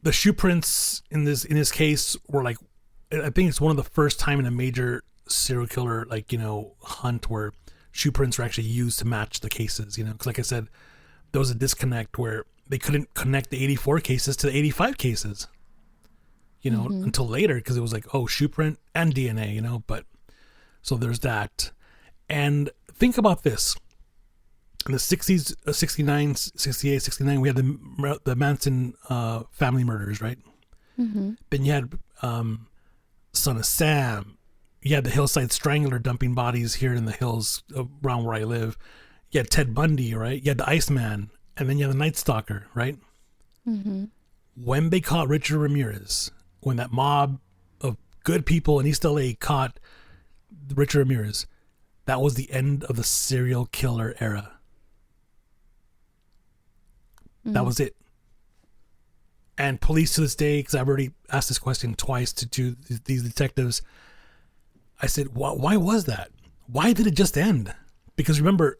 The shoe prints in this case were like, I think it's one of the first time in a major serial killer, like, you know, hunt where shoe prints were actually used to match the cases, you know, because like I said, there was a disconnect where they couldn't connect the 84 cases to the 85 cases, you know, until later, because it was like, oh, shoe print and DNA, you know. But so there's that. And think about this. In the 60s, 69, 68, 69, we had the Manson family murders, right? Mm-hmm. Then you had Son of Sam. You had the Hillside Strangler dumping bodies here in the hills around where I live. You had Ted Bundy, right? You had the Iceman. And then you had the Night Stalker, right? Mm-hmm. When they caught Richard Ramirez, when that mob of good people in East LA caught Richard Ramirez, that was the end of the serial killer era. That was it. And police to this day, because I've already asked this question twice to these detectives, I said, why was that? Why did it just end? Because remember,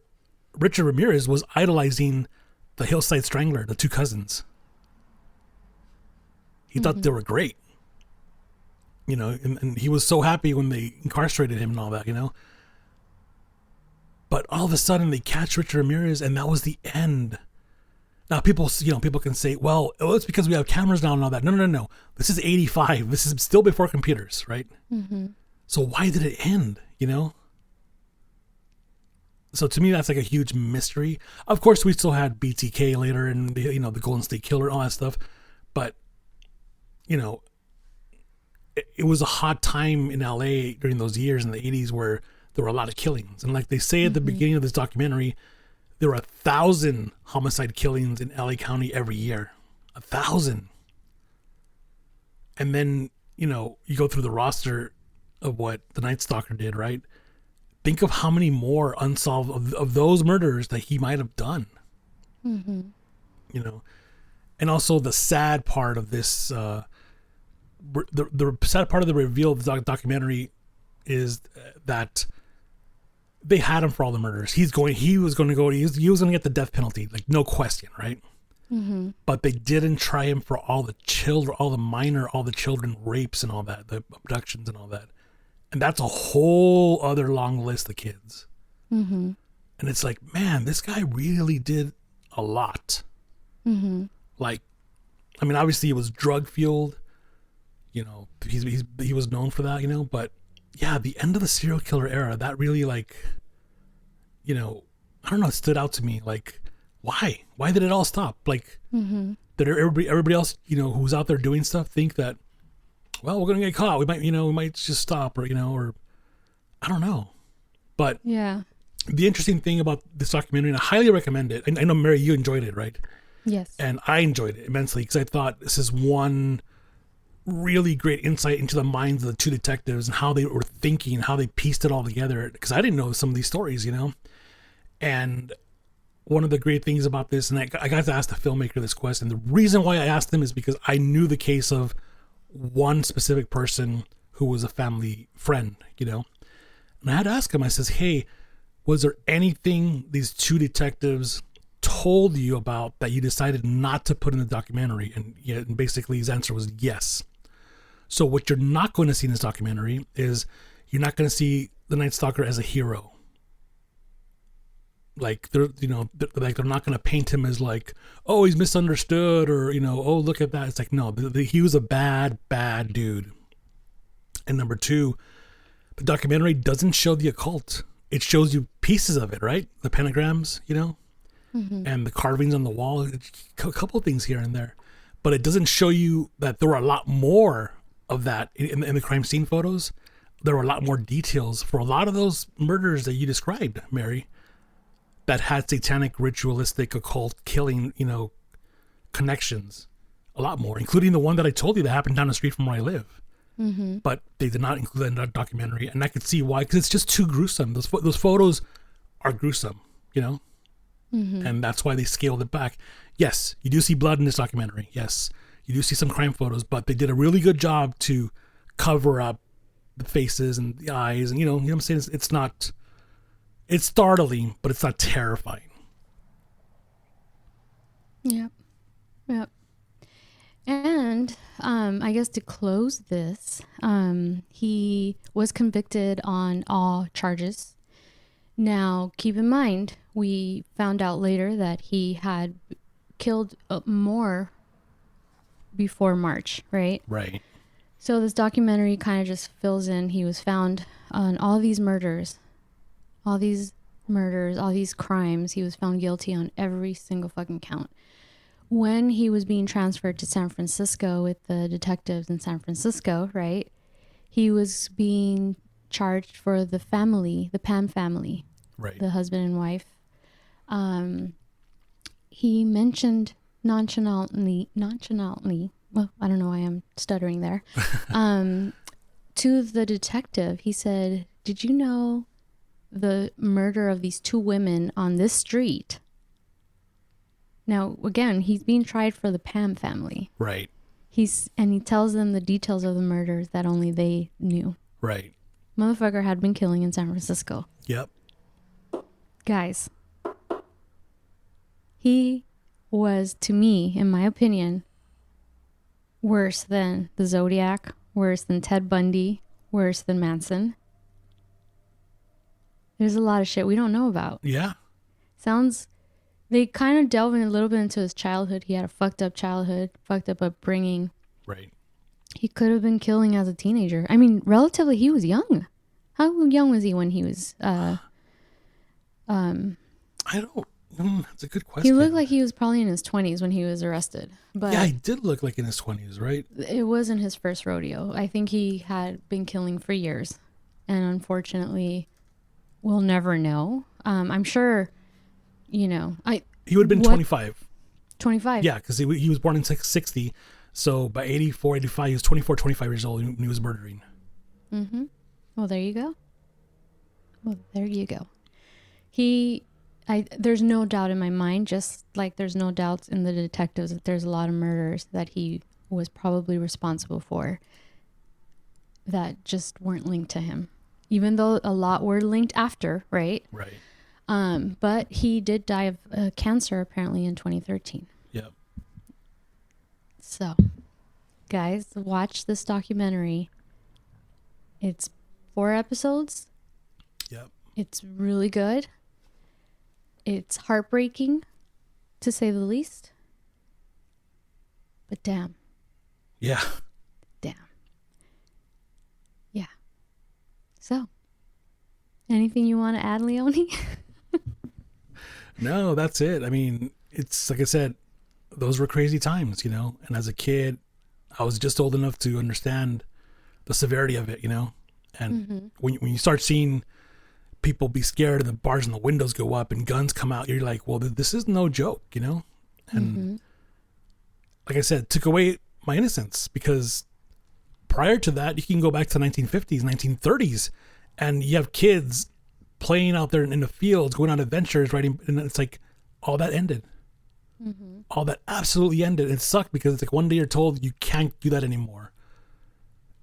Richard Ramirez was idolizing the Hillside Strangler, the two cousins. He thought they were great. You know, and he was so happy when they incarcerated him and all that, you know. But all of a sudden they catch Richard Ramirez and that was the end. Now people can say, well, it's because we have cameras now and all that. No. This is 85. This is still before computers, right? Mm-hmm. So why did it end, you know? So to me, that's like a huge mystery. Of course, we still had BTK later and, you know, the Golden State Killer, all that stuff. But, you know, it was a hot time in LA during those years in the 80s where there were a lot of killings. And like they say at the beginning of this documentary, there were 1,000 homicide killings in LA County every year. 1,000. And then, you know, you go through the roster of what the Night Stalker did, right? Think of how many more unsolved of those murders that he might have done. Mm-hmm. You know, and also the sad part of this, the sad part of the reveal of the documentary is that they had him for all the murders. He was going to get the death penalty, like no question, right? Mm-hmm. But they didn't try him for all the children, all the children rapes and all that, the abductions and all that. And that's a whole other long list of kids. Mm-hmm. And it's like, man, this guy really did a lot. Mm-hmm. Like, I mean, obviously it was drug fueled, you know, he was known for that, you know, but yeah, the end of the serial killer era, that really like, you know, I don't know, it stood out to me. Like, why? Why did it all stop? Like, did everybody else, you know, who's out there doing stuff think that, well, we're going to get caught. We might just stop or, you know, or I don't know. But Yeah. the interesting thing about this documentary, and I highly recommend it. I know, Mary, you enjoyed it, right? Yes. And I enjoyed it immensely because I thought this is one really great insight into the minds of the two detectives and how they were thinking, how they pieced it all together. Because I didn't know some of these stories, you know? And one of the great things about this, and I got to ask the filmmaker this question. The reason why I asked him is because I knew the case of one specific person who was a family friend, you know? And I had to ask him, I says, hey, was there anything these two detectives told you about that you decided not to put in the documentary? And, yeah, and basically his answer was yes. So what you're not going to see in this documentary is you're not going to see the Night Stalker as a hero. Like they're not going to paint him as like, oh, he's misunderstood, or, you know, oh, look at that. It's like, no, he was a bad dude. And number two, the documentary doesn't show the occult. It shows you pieces of it, right? The pentagrams, you know, and the carvings on the wall, a couple of things here and there, but it doesn't show you that there were a lot more of that in the crime scene photos. There were a lot more details for a lot of those murders that you described, Mary, that had satanic, ritualistic, occult killing, you know, connections. A lot more, including the one that I told you that happened down the street from where I live. But they did not include that in that documentary, and I could see why, because it's just too gruesome. Those photos are gruesome, you know, and that's why they scaled it back. Yes, you do see blood in this documentary. Yes, you do see some crime photos, but they did a really good job to cover up the faces and the eyes, and you know what I'm saying. It's not. It's startling, but it's not terrifying. Yep. Yep. And I guess to close this, he was convicted on all charges. Now, keep in mind, we found out later that he had killed more before March, right? Right. So this documentary kind of just fills in. He was found on all these all these crimes. He was found guilty on every single fucking count. When he was being transferred to San Francisco with the detectives in San Francisco, right? He was being charged for the family, the Pam family, Right. the husband and wife. He mentioned nonchalantly, well, I don't know why I'm stuttering there, to the detective, he said, did you know the murder of these two women on this street? Now, again, he's being tried for the Pam family. Right. He tells them the details of the murders that only they knew. Right. Motherfucker had been killing in San Francisco. Yep. Guys, he was, to me, in my opinion, worse than the Zodiac, worse than Ted Bundy, worse than Manson. There's a lot of shit we don't know about. Yeah. They kind of delve in a little bit into his childhood. He had a fucked up childhood, fucked up upbringing. Right. He could have been killing as a teenager. I mean, relatively, he was young. How young was he when he was... I don't... That's a good question. He looked like he was probably in his 20s when he was arrested. But yeah, he did look like in his 20s, right? it wasn't his first rodeo. I think he had been killing for years. And unfortunately, we'll never know. I'm sure... You know, he would have been 25. 25? Yeah, because he was born in 60. So by 84, 85, he was 24, 25 years old when he was murdering. Mm-hmm. Well, there you go. There's no doubt in my mind, just like there's no doubts in the detectives that there's a lot of murders that he was probably responsible for that just weren't linked to him. Even though a lot were linked after, right? Right. But he did die of cancer apparently in 2013. Yep. So, guys, watch this documentary. It's 4 episodes. Yep. It's really good. It's heartbreaking, to say the least. But damn. Yeah. Damn. Yeah. So, anything you want to add, Leonie? No, that's it. I mean, it's like I said, those were crazy times, you know. And as a kid, I was just old enough to understand the severity of it, you know. And when you start seeing people be scared and the bars and the windows go up and guns come out, you're like, well, this is no joke, you know. And like I said, it took away my innocence, because prior to that, you can go back to 1950s, 1930s, and you have kids playing out there in the fields, going on adventures, riding, and it's like all that ended. All that absolutely ended. It sucked, because it's like one day you're told you can't do that anymore,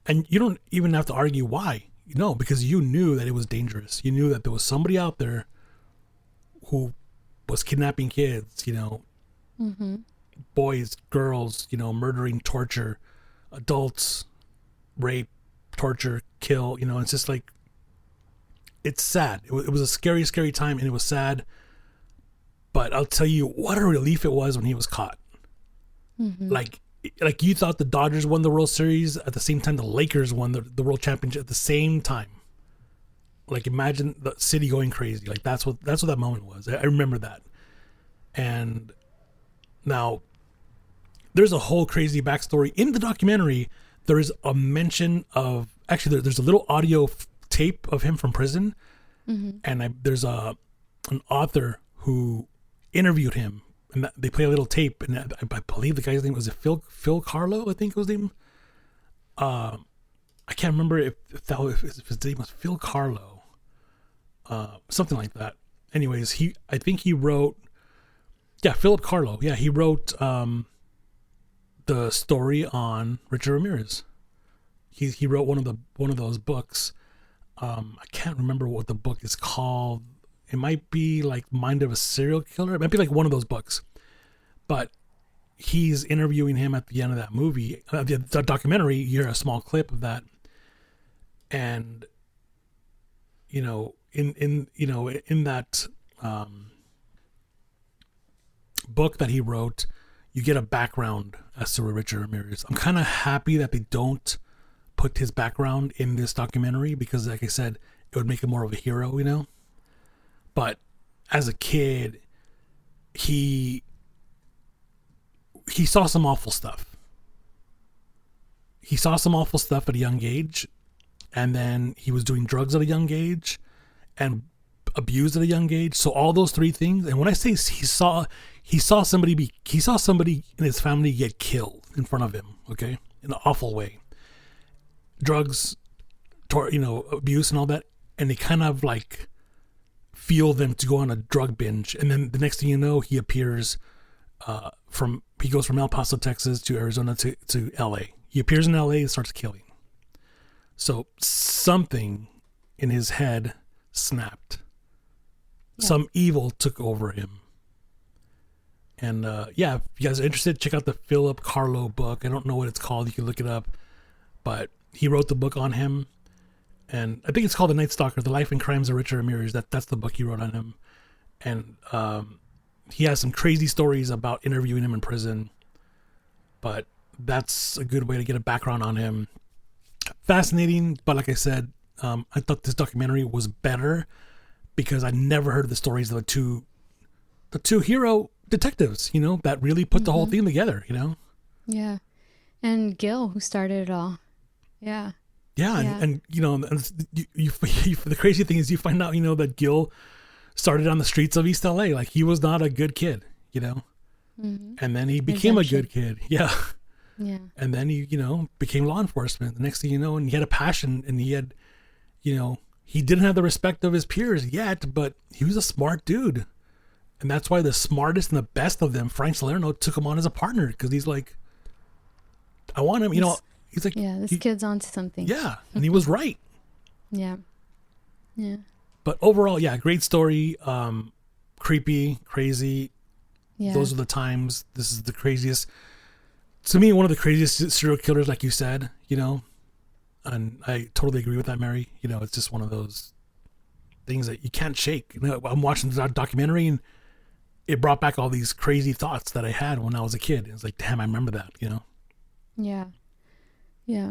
and you don't even have to argue why. You know, because you knew that it was dangerous. You knew that there was somebody out there who was kidnapping kids, you know, boys, girls, you know, murdering, torture, adults, rape, torture, kill, you know. It's just like, it's sad. It was a scary, scary time, and it was sad. But I'll tell you what a relief it was when he was caught. Like you thought the Dodgers won the World Series at the same time the Lakers won the World Championship at the same time. Like, imagine the city going crazy. Like, that's what that moment was. I remember that. And now there's a whole crazy backstory in the documentary. There is a mention of, actually there's a little audio tape of him from prison, and there's an author who interviewed him, and they play a little tape, and I believe the guy's name was Phil Carlo, I think it was his name. I can't remember if his name was Phil Carlo, something like that. Anyways, I think he wrote, Philip Carlo. Yeah, he wrote the story on Richard Ramirez. He wrote one of those books. I can't remember what the book is called. It might be like Mind of a Serial Killer. It might be like one of those books. But he's interviewing him at the end of that movie, the documentary. You hear a small clip of that, and you know, in that book that he wrote, you get a background as to Richard Ramirez. I'm kind of happy that they don't put his background in this documentary, because, like I said, it would make him more of a hero, you know. But as a kid, he saw some awful stuff. He saw some awful stuff at a young age, and then he was doing drugs at a young age, and abused at a young age. So all those three things. And when I say he saw somebody in his family get killed in front of him, okay, in an awful way. Drugs, abuse and all that, and they kind of like fuel them to go on a drug binge, and then the next thing you know, he appears he goes from El Paso, Texas to Arizona to LA. He appears in LA and starts killing. So something in his head snapped. Yeah. Some evil took over him. And if you guys are interested, check out the Philip Carlo book. I don't know what it's called. You can look it up. But he wrote the book on him. And I think it's called The Night Stalker, The Life and Crimes of Richard Ramirez. That's the book he wrote on him. And he has some crazy stories about interviewing him in prison. But that's a good way to get a background on him. Fascinating, but like I said, I thought this documentary was better because I never heard the stories of the two hero detectives, you know, that really put the whole thing together, you know? Yeah. And Gil, who started it all. Yeah. Yeah. And you know, the crazy thing is you find out, you know, that Gil started on the streets of East LA. Like, he was not a good kid, you know? And then he became a good kid. Yeah. Yeah. And then he, you know, became law enforcement. The next thing you know, and he had a passion, and he had, you know, he didn't have the respect of his peers yet, but he was a smart dude. And that's why the smartest and the best of them, Frank Salerno, took him on as a partner, because he's like, I want him, you know, he's like, yeah, this kid's onto something. Yeah. And he was right. Yeah. Yeah. But overall, yeah, great story. Creepy, crazy. Yeah. Those are the times. This is the craziest. To me, one of the craziest serial killers, like you said, you know, and I totally agree with that, Mary. You know, it's just one of those things that you can't shake. You know, I'm watching the documentary, and it brought back all these crazy thoughts that I had when I was a kid. It's like, damn, I remember that, you know? Yeah. Yeah.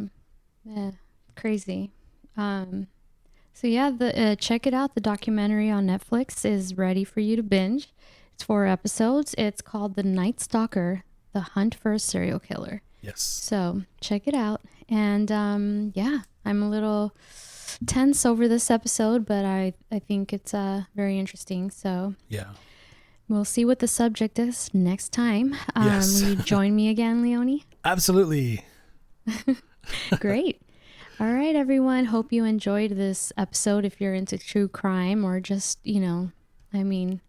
Yeah. Crazy. So yeah, check it out. The documentary on Netflix is ready for you to binge. It's 4 episodes. It's called The Night Stalker: The Hunt for a Serial Killer. Yes. So check it out. And yeah, I'm a little tense over this episode, but I think it's very interesting. So Yeah. we'll see what the subject is next time. Yes. Will you join me again, Leonie? Absolutely. Great. All right, everyone. Hope you enjoyed this episode. If you're into true crime or just, I mean,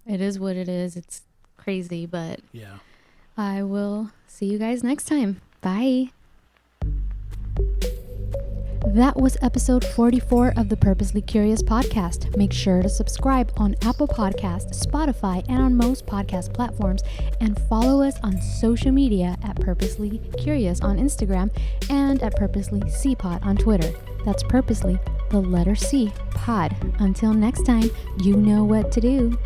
it is what it is. It's crazy, but Yeah. I will see you guys next time. Bye. That was episode 44 of the Purposely Curious podcast. Make sure to subscribe on Apple Podcasts, Spotify, and on most podcast platforms, and follow us on social media at Purposely Curious on Instagram and at Purposely CPod on Twitter. That's Purposely, the letter C, pod. Until next time, you know what to do.